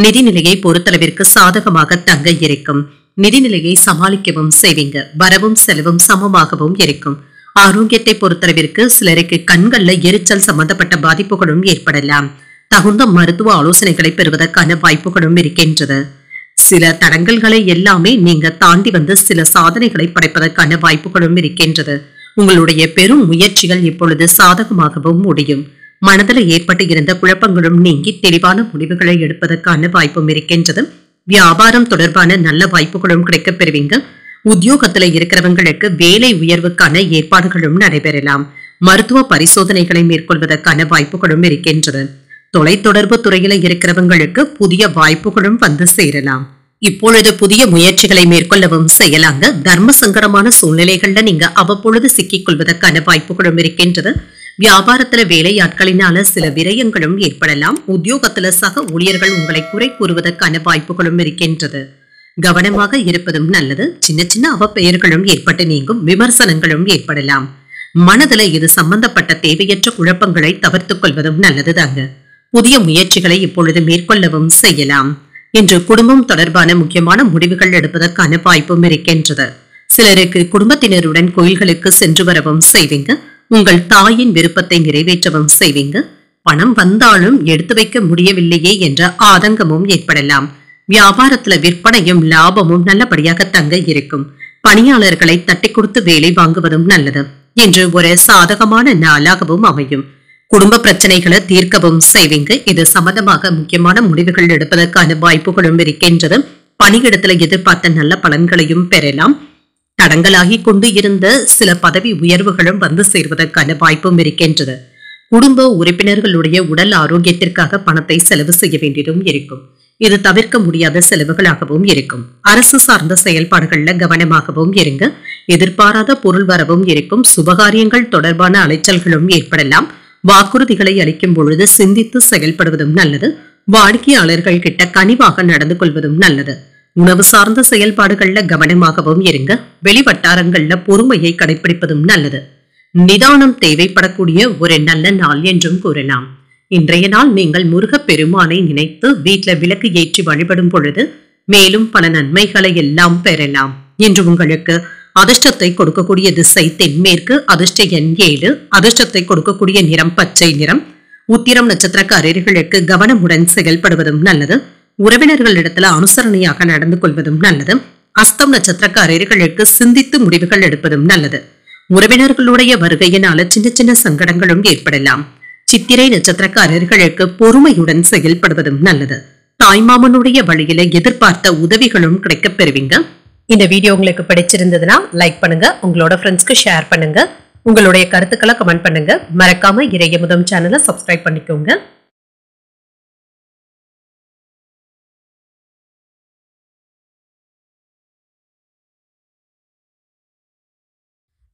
நிதிநிலையை பொறுத்தளவிற்கு சாதகமாக தங்க இருக்கும். நிதிநிலையை சமாளிக்கவும் செய்வீங்க. வரவும் செலவும் சமமாகவும் இருக்கும். ஆரோக்கியத்தை பொறுத்தளவிற்கு சிலருக்கு கண்கள்ல எரிச்சல் சம்பந்தப்பட்ட பாதிப்புகளும் ஏற்படலாம். தகுந்த மருத்துவ ஆலோசனைகளை பெறுவதற்கான வாய்ப்புகளும் இருக்கின்றது. சில தடங்கல்களை எல்லாமே நீங்க தாண்டி வந்து சில சாதனைகளை படைப்பதற்கான வாய்ப்புகளும் இருக்கின்றது. உங்களுடைய பெரும் முயற்சிகள் இப்பொழுது சாதகமாகவும் முடியும். மனதில் ஏற்பட்டு இருந்த குழப்பங்களும் நீங்கி தெளிவான முடிவுகளை எடுப்பதற்கான வாய்ப்பும் இருக்கின்றது. வியாபாரம் தொடர்பான நல்ல வாய்ப்புகளும் கிடைக்கப் பெறுவீங்க. உத்தியோகத்துல இருக்கிறவங்களுக்கு வேலை உயர்வுக்கான ஏற்பாடுகளும் நடைபெறலாம். மருத்துவ பரிசோதனைகளை மேற்கொள்வதற்கான வாய்ப்புகளும் இருக்கின்றது. தொலைத்தொடர்பு துறையில இருக்கிறவங்களுக்கு புதிய வாய்ப்புகளும் வந்து சேரலாம். இப்பொழுது புதிய முயற்சிகளை மேற்கொள்ளவும் செய்யலாங்க. தர்ம சங்கடமான சூழ்நிலைகள்ல நீங்க அவ்வப்பொழுது சிக்கிக் கொள்வதற்கான வாய்ப்புகளும் இருக்கின்றது. வியாபாரத்துல வேலையாட்களினால சில விரயங்களும் ஏற்படலாம். உத்தியோகத்துல சக ஊழியர்கள் உங்களை குறை கூறுவதற்கான வாய்ப்புகளும் இருக்கின்றது. கவனமாக இருப்பதும் நல்லது. சின்ன சின்ன அவப்பெயர்களும் ஏற்பட்டு நீங்கும். விமர்சனங்களும் ஏற்படலாம். மனதில் இது சம்பந்தப்பட்ட தேவையற்ற குழப்பங்களை தவிர்த்துக் கொள்வதும் நல்லது தாங்க. புதிய முயற்சிகளை இப்பொழுது மேற்கொள்ளவும் செய்யலாம். இன்று குடும்பம் தொடர்பான முக்கியமான முடிவுகள் எடுப்பதற்கான வாய்ப்பும் இருக்கின்றது. சிலருக்கு குடும்பத்தினருடன் கோயில்களுக்கு சென்று வரவும் செய்வீங்க. உங்கள் தாயின் விருப்பத்தை நிறைவேற்றவும் செய்வீங்க. பணம் வந்தாலும் எடுத்து வைக்க முடியவில்லையே என்ற ஆதங்கமும் ஏற்படலாம். வியாபாரத்துல விற்பனையும் லாபமும் நல்லபடியாக தங்க இருக்கும். பணியாளர்களை தட்டி கொடுத்து வேலை வாங்குவதும் நல்லது. இன்று ஒரு சாதகமான நாளாகவும் அமையும். குடும்ப பிரச்சனைகளை தீர்க்கவும் செய்வீங்க. இது சம்பந்தமாக முக்கியமான முடிவுகள் எடுப்பதற்கான வாய்ப்புகளும் இருக்கின்றது. பணியிடத்துல எதிர்பார்த்த நல்ல பலன்களையும் பெறலாம். தடங்கலாகி கொண்டு இருந்த சில பதவி உயர்வுகளும் வந்து சேர்வதற்கான வாய்ப்பும் இருக்கின்றது. குடும்ப உறுப்பினர்களுடைய உடல் ஆரோக்கியத்திற்காக பணத்தை செலவு செய்ய வேண்டியதும் இருக்கும். இது தவிர்க்க முடியாத செலவுகளாகவும் இருக்கும். அரசு சார்ந்த செயல்பாடுகள்ல கவனமாகவும் இருங்க. எதிர்பாராத பொருள் வரவும் இருக்கும். சுபகாரியங்கள் தொடர்பான அலைச்சல்களும் ஏற்படலாம். வாக்குறுதிகளை அளிக்கும் பொழுது சிந்தித்து செயல்படுவதும் நல்லது. வாடிக்கையாளர்கள் கிட்ட கனிவாக நடந்து கொள்வதும் நல்லது. உணவு சார்ந்த செயல்பாடுகள்ல கவனமாகவும் இருங்க. வெளிவட்டாரங்கள்ல பொறுமையை கடைபிடிப்பதும் நல்லது. நிதானம் தேவைப்படக்கூடிய ஒரு நல்ல நாள் என்றும் கூறலாம். இன்றைய நாள் நீங்கள் முருகப் பெருமானை நினைத்து வீட்டில் விளக்கு ஏற்றி வழிபடும் பொழுது மேலும் பல நன்மைகளை எல்லாம் பெறலாம். இன்று உங்களுக்கு அதிர்ஷ்டத்தை கொடுக்கக்கூடிய திசை தென்மேற்கு. அதிர்ஷ்ட எண் 7. அதிர்ஷ்டத்தை கொடுக்கக்கூடிய நிறம் பச்சை நிறம். உத்திரம் நட்சத்திரக்காரர்களுக்கு கவனமுடன் செயல்படுவதும் நல்லது. உறவினர்களிடத்துல அனுசரணையாக நடந்து கொள்வதும் நல்லது. அஸ்தம் நட்சத்திரக்காரர்களுக்கு சிந்தித்து முடிவுகள் எடுப்பதும் நல்லது. உறவினர்களுடைய வருகையினால சின்ன சின்ன சங்கடங்களும் ஏற்படலாம். சித்திரை நட்சத்திரக்காரர்களுக்கு பொறுமையுடன் செயல்படுவதும் நல்லது. தாய்மாமனுடைய வழியில எதிர்பார்த்த உதவிகளும் கிடைக்கப் பெறுவீங்க. இந்த வீடியோ உங்களுக்கு பிடிச்சிருந்ததுன்னா லைக் பண்ணுங்க. உங்களோட ஃப்ரெண்ட்ஸ்க்கு ஷேர் பண்ணுங்க. உங்களுடைய கருத்துக்களை கமெண்ட் பண்ணுங்க. மறக்காம இறையமுதம் சேனலை சப்ஸ்கிரைப் பண்ணிக்கோங்க.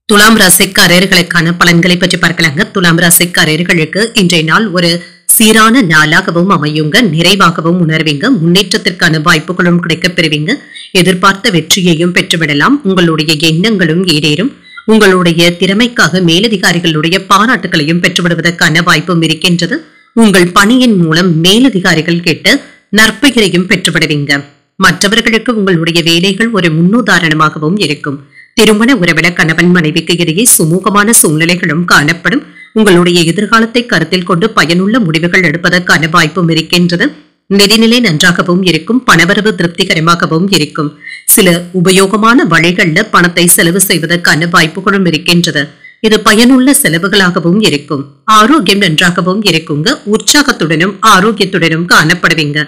துலாம் ராசிக்காரர்களுக்கான பலன்களை பற்றி பார்க்கலாங்க. துலாம் ராசிக்காரர்களுக்கு இன்றைய நாள் ஒரு சீரான நாளாகவும் அமையுங்க. நிறைவாகவும் உணர்வீங்க. முன்னேற்றத்திற்கான வாய்ப்புகளும் கிடைக்கப் பெறுவீங்க. எதிர்பார்த்த வெற்றியையும் பெற்றுவிடலாம். உங்களுடைய எண்ணங்களும் ஈடேறும். உங்களுடைய திறமைக்காக மேலதிகாரிகளுடைய பாராட்டுகளையும் பெற்றுவிடுவதற்கான வாய்ப்பும் இருக்கின்றது. உங்கள் பணியின் மூலம் மேலதிகாரிகள் கேட்டு நற்பெயரையும் பெற்றுவிடுவீங்க. மற்றவர்களுக்கு உங்களுடைய வேலைகள் ஒரு முன்னுதாரணமாகவும் இருக்கும். திருமண உறவிட கணவன் மனைவிக்கு இடையே சுமூகமான சூழ்நிலைகளும் காணப்படும். உங்களுடைய எதிர்காலத்தை கருத்தில் கொண்டு பயனுள்ள முடிவுகள் எடுப்பதற்கான வாய்ப்பும் இருக்கின்றது. நிதிநிலை நன்றாகவும் இருக்கும். பணவரவு திருப்திகரமாகவும் இருக்கும். சில உபயோகமான வழிகள்ல பணத்தை செலவு செய்வதற்கான வாய்ப்புகளும் இருக்கின்றது. இது பயனுள்ள செலவுகளாகவும் இருக்கும். ஆரோக்கியம் நன்றாகவும் இருக்குங்க. உற்சாகத்துடனும் ஆரோக்கியத்துடனும் காணப்படுவீங்க.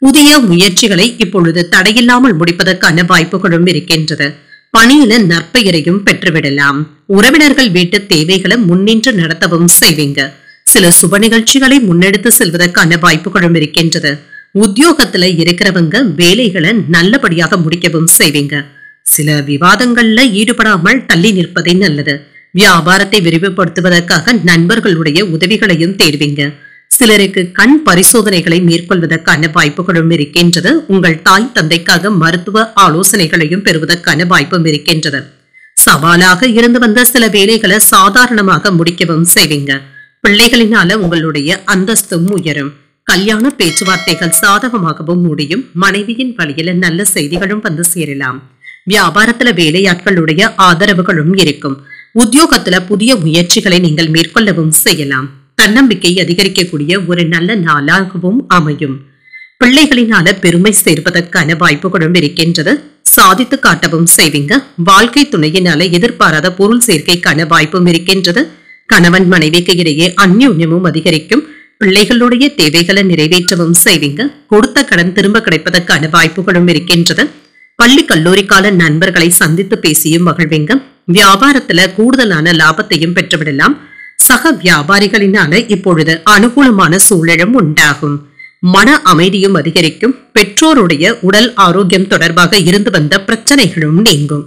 புதிய முயற்சிகளை இப்பொழுது தடையில்லாமல் முடிப்பதற்கான வாய்ப்புகளும் இருக்கின்றது. பணியில நற்பெயரையும் பெற்றுவிடலாம். உறவினர்கள் வீட்டு தேவைகளை முன்னின்று நடத்தவும் செய்வீங்க. சில சுப நிகழ்ச்சிகளை முன்னெடுத்து செல்வதற்கான வாய்ப்புகளும் இருக்கின்றது. உத்தியோகத்துல இருக்கிறவங்க வேலைகளை நல்லபடியாக முடிக்கவும் செய்வீங்க. சில விவாதங்கள்ல ஈடுபடாமல் தள்ளி நிற்பதே நல்லது. வியாபாரத்தை விரிவுபடுத்துவதற்காக நண்பர்களுடைய உதவிகளையும் தேடுவீங்க. சிலருக்கு கண் பரிசோதனைகளை மேற்கொள்வதற்கான வாய்ப்புகளும் இருக்கின்றது. உங்கள் தாய் தந்தைக்காக மருத்துவ ஆலோசனைகளையும் பெறுவதற்கான வாய்ப்பும் இருக்கின்றது. சவாலாக இருந்து வந்த சில வேலைகளை சாதாரணமாக முடிக்கவும் செய்வீங்க. பிள்ளைகளினால உங்களுடைய அந்தஸ்தும் உயரும். கல்யாண பேச்சுவார்த்தைகள் சாதகமாகவும் முடியும். மனைவியின் வழியில நல்ல செய்திகளும் வந்து சேரலாம். வியாபாரத்துல வேலையாட்களுடைய ஆதரவுகளும் இருக்கும். உத்தியோகத்துல புதிய முயற்சிகளை நீங்கள் மேற்கொள்ளவும் செய்யலாம். தன்னம்பிக்கை அதிகரிக்கக்கூடிய ஒரு நல்ல நாளாகவும் அமையும். பிள்ளைகளினால பெருமை சேர்ப்பதற்கான வாய்ப்புகளும் இருக்கின்றது. சாதித்து காட்டவும் செய்வீங்க. வாழ்க்கை துணையினால எதிர்பாராத பொருள் சேர்க்கைக்கான வாய்ப்பும் இருக்கின்றது. கணவன் மனைவிக்கு இடையே அந்யோன்யமும் அதிகரிக்கும். பிள்ளைகளுடைய தேவைகளை நிறைவேற்றவும் செய்வீங்க. கொடுத்த கடன் திரும்ப கிடைப்பதற்கான வாய்ப்புகளும் இருக்கின்றது. பள்ளி கல்லூரி கால நண்பர்களை சந்தித்து பேசியும் மகிழ்வீங்க. வியாபாரத்துல கூடுதலான லாபத்தையும் பெற்றுவிடலாம். சக வியாபாரிகளினால இப்பொழுது அனுகூலமான சூழலும் உண்டாகும். மன அமைதியும் அதிகரிக்கும். பெற்றோருடைய உடல் ஆரோக்கியம் தொடர்பாக இருந்து வந்த பிரச்சனைகளும் நீங்கும்.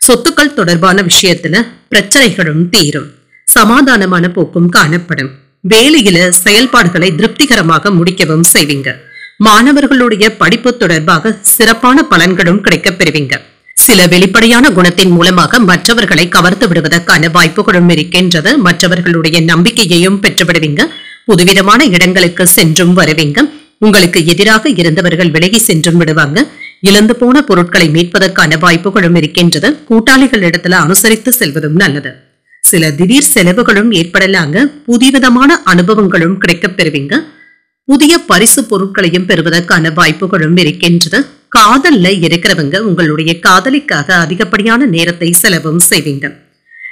சொத்துக்கள் தொடர்பான விஷயத்துல பிரச்சனைகளும் தீரும். சமாதானமான போக்கும் காணப்படும். வேலையில செயல்பாடுகளை திருப்திகரமாக முடிக்கவும் செய்வீங்க. மாணவர்களுடைய படிப்பு தொடர்பாக சிறப்பான பலன்களும் கிடைக்கப் பெறுவீங்க. சில வெளிப்படையான குணத்தின் மூலமாக மற்றவர்களை கவர்த்து விடுவதற்கான வாய்ப்புகளும் இருக்கின்றது. மற்றவர்களுடைய நம்பிக்கையையும் பெற்றுவிடுவீங்க. புதுவிதமான இடங்களுக்கு சென்றும் வருவீங்க. உங்களுக்கு எதிராக இருந்தவர்கள் விலகி சென்றும் விடுவாங்க. இழந்து போன பொருட்களை மீட்பதற்கான வாய்ப்புகளும் இருக்கின்றது. கூட்டாளிகள் இடத்துல அனுசரித்து செல்வதும் நல்லது. சில திடீர் செலவுகளும் ஏற்படலாங்க. புதிவிதமான அனுபவங்களும் கிடைக்கப் பெறுவீங்க. புதிய பரிசு பொருட்களையும் பெறுவதற்கான வாய்ப்புகளும் இருக்கின்றது. காதல்ல இருக்கிறவங்க உங்களுடைய காதலிக்காக அதிகப்படியான நேரத்தை செலவும் செய்வீங்க.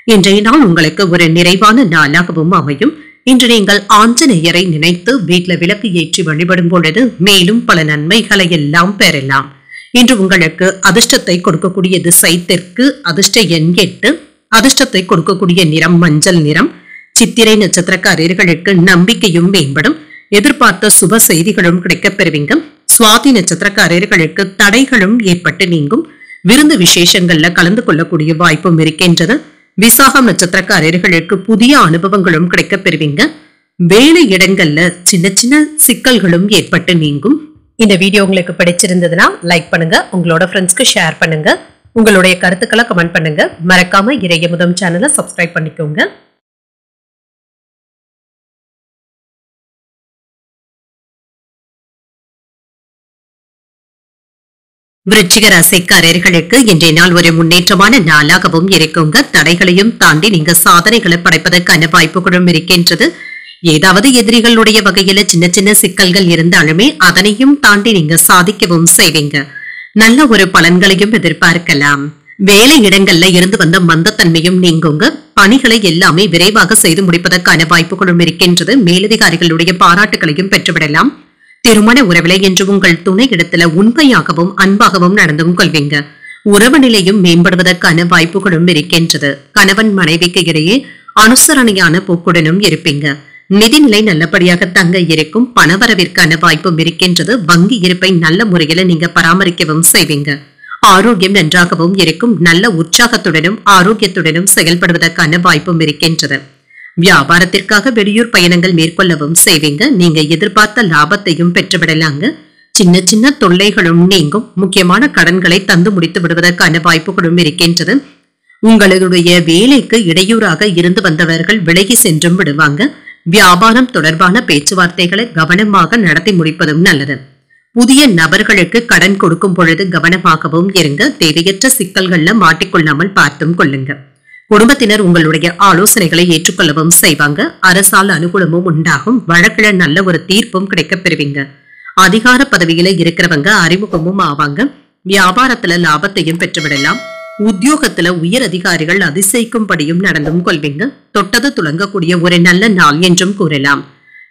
இன்றைய நாள் உங்களுக்கு ஒரு நிறைவான நாளாகவும் அமையும். இன்று நீங்கள் ஆஞ்சநேயரை நினைத்து வீட்டில் விளக்கு ஏற்றி வழிபடும் பொழுது மேலும் பல நன்மைகளை எல்லாம் பெறலாம். இன்று உங்களுக்கு அதிர்ஷ்டத்தை கொடுக்கக்கூடிய திசை தெற்கு, அதிர்ஷ்ட எண் 8, அதிர்ஷ்டத்தை கொடுக்கக்கூடிய நிறம் மஞ்சள் நிறம். சித்திரை நட்சத்திரக்காரர்களுக்கு நம்பிக்கையும் மேம்படும், எதிர்பார்த்த சுப செய்திகளும் கிடைக்கப் பெறுவீங்க. சுவாதி நட்சத்திரக்காரர்களுக்கு தடைகளும் ஏற்பட்டு நீங்கும், விருந்து விசேஷங்கள்ல கலந்து கொள்ளக்கூடிய வாய்ப்பும் இருக்கின்றது. விசாகம் நட்சத்திரக்காரர்களுக்கு புதிய அனுபவங்களும் கிடைக்கப் பெறுவீங்க. வேலை இடங்கள்ல சின்ன சின்ன சிக்கல்களும் ஏற்பட்டு நீங்கும். இந்த வீடியோ உங்களுக்கு பிடிச்சிருந்ததுன்னா லைக் பண்ணுங்க, உங்களோட ஃப்ரெண்ட்ஸ்க்கு ஷேர் பண்ணுங்க, உங்களுடைய கருத்துக்களை கமெண்ட் பண்ணுங்க. மறக்காம இறையமுதம் சேனலை சப்ஸ்கிரைப் பண்ணிக்கோங்க. விருச்சிக ராசிக்காரர்களுக்கு இன்றைய நாள் ஒரு முன்னேற்றமான நாளாகவும் இருக்குங்க. தடைகளையும் தாண்டி நீங்க சாதனைகளை படைப்பதற்கான வாய்ப்புகளும் இருக்கின்றது. ஏதாவது எதிரிகளுடைய வகையில சின்ன சின்ன சிக்கல்கள் இருந்தாலுமே அதனையும் தாண்டி நீங்க சாதிக்கவும் செய்வீங்க. நல்ல ஒரு பலன்களையும் எதிர்பார்க்கலாம். வேலை இடங்கள்ல இருந்து வந்த மந்தத்தன்மையும் நீங்குங்க. பணிகளை எல்லாமே விரைவாக செய்து முடிப்பதற்கான வாய்ப்புகளும் இருக்கின்றது. மேலதிகாரிகளுடைய பாராட்டுகளையும் பெற்றுவிடலாம். திருமண உறவிலை என்று உங்கள் துணை இடத்துல உண்மையாகவும் அன்பாகவும் நடந்தும் கொள்வீங்க. உறவு நிலையும் மேம்படுவதற்கான வாய்ப்புகளும் இருக்கின்றது. கணவன் மனைவிக்கு இடையே அனுசரணையான போக்குடனும் இருப்பீங்க. நிதிநிலை நல்லபடியாக தங்க இருக்கும். பணவரவிற்கான வாய்ப்பும் இருக்கின்றது. வங்கி இருப்பை நல்ல முறையில நீங்க பராமரிக்கவும் செய்வீங்க. ஆரோக்கியம் நன்றாகவும் இருக்கும். நல்ல உற்சாகத்துடனும் ஆரோக்கியத்துடனும் செயல்படுவதற்கான வாய்ப்பும் இருக்கின்றது. வியாபாரத்திற்காக வெளியூர் பயணங்கள் மேற்கொள்ளவும் செய்வீங்க. நீங்க எதிர்பார்த்த லாபத்தையும் பெற்றுவிடலாங்க. சின்ன சின்ன தொல்லைகளும் நீங்கும். முக்கியமான கடன்களை தந்து முடித்து விடுவதற்கான வாய்ப்புகளும் இருக்கின்றது. உங்களுடைய வேலைக்கு இடையூறாக இருந்து வந்தவர்கள் விலகி சென்றும் விடுவாங்க. வியாபாரம் தொடர்பான பேச்சுவார்த்தைகளை கவனமாக நடத்தி முடிப்பதும் நல்லது. புதிய நபர்களுக்கு கடன் கொடுக்கும் பொழுது கவனமாகவும் இருங்க. தேவையற்ற சிக்கல்கள்ல மாட்டிக்கொள்ளாமல் பார்த்தும் கொள்ளுங்க. குடும்பத்தினர் உங்களுடைய ஆலோசனைகளை ஏற்றுக்கொள்ளவும் செய்வாங்க. அரசால் அனுகூலமும் உண்டாகும். வழக்குல நல்ல ஒரு தீர்ப்பும் கிடைக்கப் பெறுவீங்க. அதிகார பதவியில இருக்கிறவங்க அறிமுகமும் ஆவாங்க. வியாபாரத்துல லாபத்தையும் பெற்றுவிடலாம். உத்தியோகத்துல உயர் அதிகாரிகள் அதிசயிக்கும்படியும் நடந்தும் கொள்வீங்க. தொட்டது துளங்கக்கூடிய ஒரு நல்ல நாள் என்றும் கூறலாம்.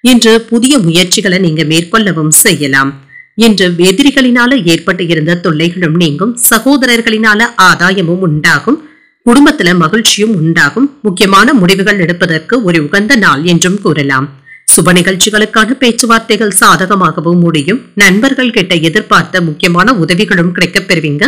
இன்று புதிய முயற்சிகளை நீங்க மேற்கொள்ளவும் செய்யலாம். இன்று எதிரிகளினால ஏற்பட்டு இருந்த தொல்லைகளும் நீங்கும். சகோதரர்களினால ஆதாயமும் உண்டாகும். குடும்பத்துல மகிழ்ச்சியும் உண்டாகும். முக்கியமான முடிவுகள் எடுப்பதற்கு ஒரு உகந்த நாள் என்றும் கூறலாம். சுப நிகழ்ச்சிகளுக்கான பேச்சுவார்த்தைகள் சாதகமாகவும் முடியும். நண்பர்கள் கிட்ட எதிர்பார்த்த முக்கியமான உதவிகளும் கிடைக்கப் பெறுவீங்க.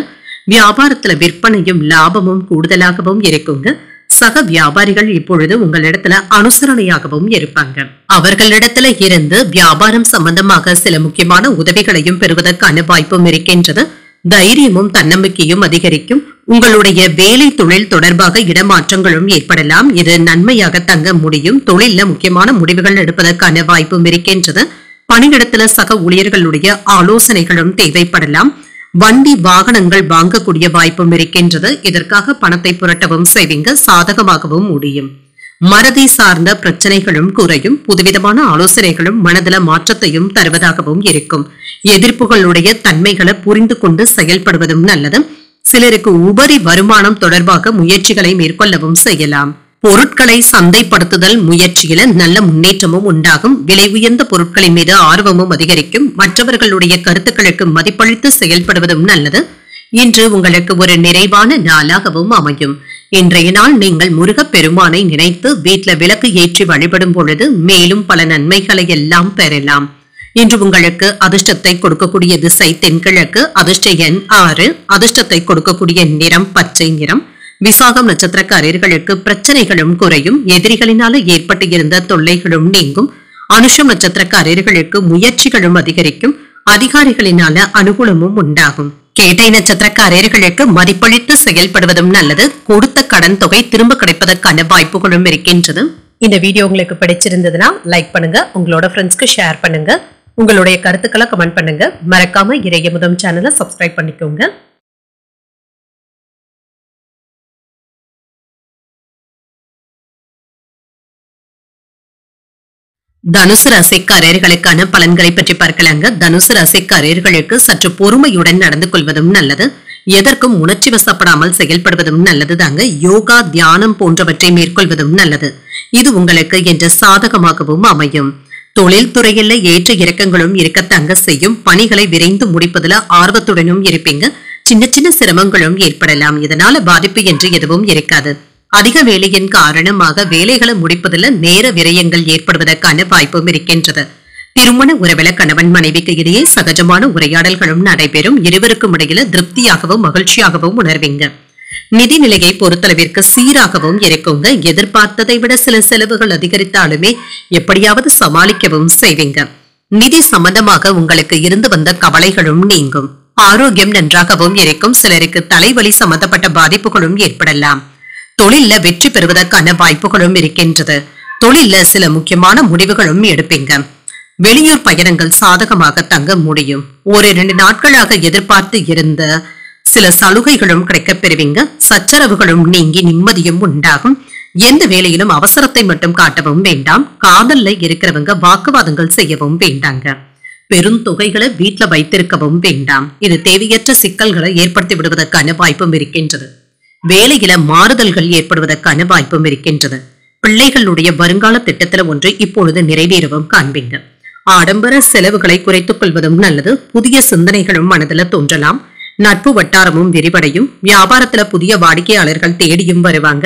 வியாபாரத்துல விற்பனையும் லாபமும் கூடுதலாகவும் இருக்குங்க. சக வியாபாரிகள் இப்பொழுது உங்களிடத்துல அனுசரணையாகவும் இருப்பாங்க. அவர்களிடத்துல இருந்து வியாபாரம் சம்பந்தமாக சில முக்கியமான உதவிகளையும் பெறுவதற்கான வாய்ப்பும் இருக்கின்றது. தைரியமும் தன்னம்பிக்கையும் அதிகரிக்கும். உங்களுடைய வேலை தொழில் தொடர்பாக இடமாற்றங்களும் ஏற்படலாம். இது நன்மையாக தங்க முடியும். தொழில முக்கியமான முடிவுகள் எடுப்பதற்கான வாய்ப்பும் இருக்கின்றது. பணியிடத்துல சக ஊழியர்களுடைய ஆலோசனைகளும் தேவைப்படலாம். வண்டி வாகனங்கள் வாங்கக்கூடிய வாய்ப்பும் இருக்கின்றது. இதற்காக பணத்தை புரட்டவும் செய்வீங்க. சாதகமாகவும் முடியும். மறதி சார்ந்த பிரச்சனைகளும் குறையும். புதுவிதமான ஆலோசனைகளும் மனதில மாற்றத்தையும் தருவதாகவும் இருக்கும். எதிர்ப்புகளுடைய தன்மைகளை புரிந்து கொண்டு செயல்படுவதும் நல்லது. சிலருக்கு உபரி வருமானம் தொடர்பாக முயற்சிகளை மேற்கொள்ளவும் செய்யலாம். பொருட்களை சந்தைப்படுத்துதல் முயற்சியில நல்ல முன்னேற்றமும் உண்டாகும். விலை உயர்ந்த பொருட்களின் மீது ஆர்வமும் அதிகரிக்கும். மற்றவர்களுடைய கருத்துக்களுக்கு மதிப்பளித்து செயல்படுவதும் நல்லது. இன்று உங்களுக்கு ஒரு நிறைவான நாளாகவும் அமையும். இன்றைய நாள் நீங்கள் முருகப் பெருமானை நினைத்து வீட்டில் விளக்கு ஏற்றி வழிபடும் பொழுது மேலும் பல நன்மைகளை எல்லாம் பெறலாம். இன்று உங்களுக்கு அதிர்ஷ்டத்தை கொடுக்கக்கூடிய திசை தென்கிழக்கு, அதிர்ஷ்ட எண் 6, அதிர்ஷ்டத்தை கொடுக்கக்கூடிய நிறம் பச்சை நிறம். விசாகம் நட்சத்திரக்காரர்களுக்கு பிரச்சனைகளும் குறையும். எதிரிகளினால ஏற்பட்டு இருந்த தொல்லைகளும் நீங்கும். அனுஷம் நட்சத்திரக்காரர்களுக்கு முயற்சிகளும் அதிகரிக்கும். அதிகாரிகளினால அனுகூலமும் உண்டாகும். கேட்டை நட்சத்திரக்காரர்களுக்கு மதிப்பளித்து செயல்படுவதும் நல்லது. கொடுத்த கடன் தொகை திரும்ப கிடைப்பதற்கான வாய்ப்புகளும் இருக்கின்றது. இந்த வீடியோ உங்களுக்கு பிடிச்சிருந்ததுன்னா லைக் பண்ணுங்க, உங்களோட ஃப்ரெண்ட்ஸ்க்கு ஷேர் பண்ணுங்க, உங்களுடைய கருத்துக்களை கமெண்ட் பண்ணுங்க. மறக்காம இறையமுதம் சேனலை சப்ஸ்கிரைப் பண்ணிக்கோங்க. தனுசு ராசிக்காரர்களுக்கான பலன்களை பற்றி பார்க்கலாங்க. தனுசு ராசிக்காரர்களுக்கு சற்று பொறுமையுடன் நடந்து கொள்வதும் நல்லது. எதற்கும் உணர்ச்சி வசப்படாமல் செயல்படுவதும் நல்லது தாங்க. யோகா, தியானம் போன்றவற்றை மேற்கொள்வதும் நல்லது. இது உங்களுக்கு என்ற சாதகமாகவும் அமையும். தொழில் துறையில ஏற்ற இறக்கங்களும் இருக்கத்தங்க செய்யும். பணிகளை விரைந்து முடிப்பதுல ஆர்வத்துடனும் இருப்பீங்க. சின்ன சின்ன சிரமங்களும் ஏற்படலாம். இதனால பாதிப்பு என்று எதுவும் இருக்காது. அதிக வேலையின் காரணமாக வேலைகளை முடிப்பதில் நேர விரயங்கள் ஏற்படுவதற்கான வாய்ப்பும் இருக்கின்றது. திருமண உறவில கணவன் மனைவிக்கு இடையே சகஜமான உரையாடல்களும் நடைபெறும். இருவருக்கும் இடையில திருப்தியாகவும் மகிழ்ச்சியாகவும் உணர்வீங்க. நிதி நிலையை பொறுத்தளவிற்கு சீராகவும் இருக்குங்க. எதிர்பார்த்ததை விட சில செலவுகள் அதிகரித்தாலுமே எப்படியாவது சமாளிக்கவும் செய்வீங்க. நிதி சம்பந்தமாக உங்களுக்கு இருந்து வந்த கவலைகளும் நீங்கும். ஆரோக்கியம் நன்றாகவும் இருக்கும். சிலருக்கு தலைவலி சம்பந்தப்பட்ட பாதிப்புகளும் ஏற்படலாம். தொழில வெற்றி பெறுவதற்கான வாய்ப்புகளும் இருக்கின்றது. தொழில சில முக்கியமான முடிவுகளும் எடுப்பீங்க. வெளியூர் பயணங்கள் சாதகமாக தங்க முடியும். ஒரு 2 நாட்களாக எதிர்பார்த்து இருந்த சில சலுகைகளும் கிடைக்கப் பெறுவீங்க. சச்சரவுகளும் நீங்கி நிம்மதியும் உண்டாகும். எந்த வேலையிலும் அவசரத்தை மட்டும் காட்டவும் வேண்டாம். காதல்ல இருக்கிறவங்க வாக்குவாதங்கள் செய்யவும் வேண்டாங்க. பெருந்தொகைகளை வீட்டுல வைத்திருக்கவும் வேண்டாம். இது தேவையற்ற சிக்கல்களை ஏற்படுத்தி விடுவதற்கான வாய்ப்பும் இருக்கின்றது. வேலையில மாறுதல்கள் ஏற்படுவதற்கான வாய்ப்பும் இருக்கின்றது. பிள்ளைகளுடைய வருங்கால திட்டத்துல ஒன்று இப்பொழுது நிறைவேறவும் காண்பீங்க. ஆடம்பர செலவுகளை குறைத்துக் கொள்வதும் நல்லது. புதிய சிந்தனைகளும் மனதில் தோன்றலாம். நட்பு வட்டாரமும் விரிவடையும். வியாபாரத்துல புதிய வாடிக்கையாளர்கள் தேடியும் வருவாங்க.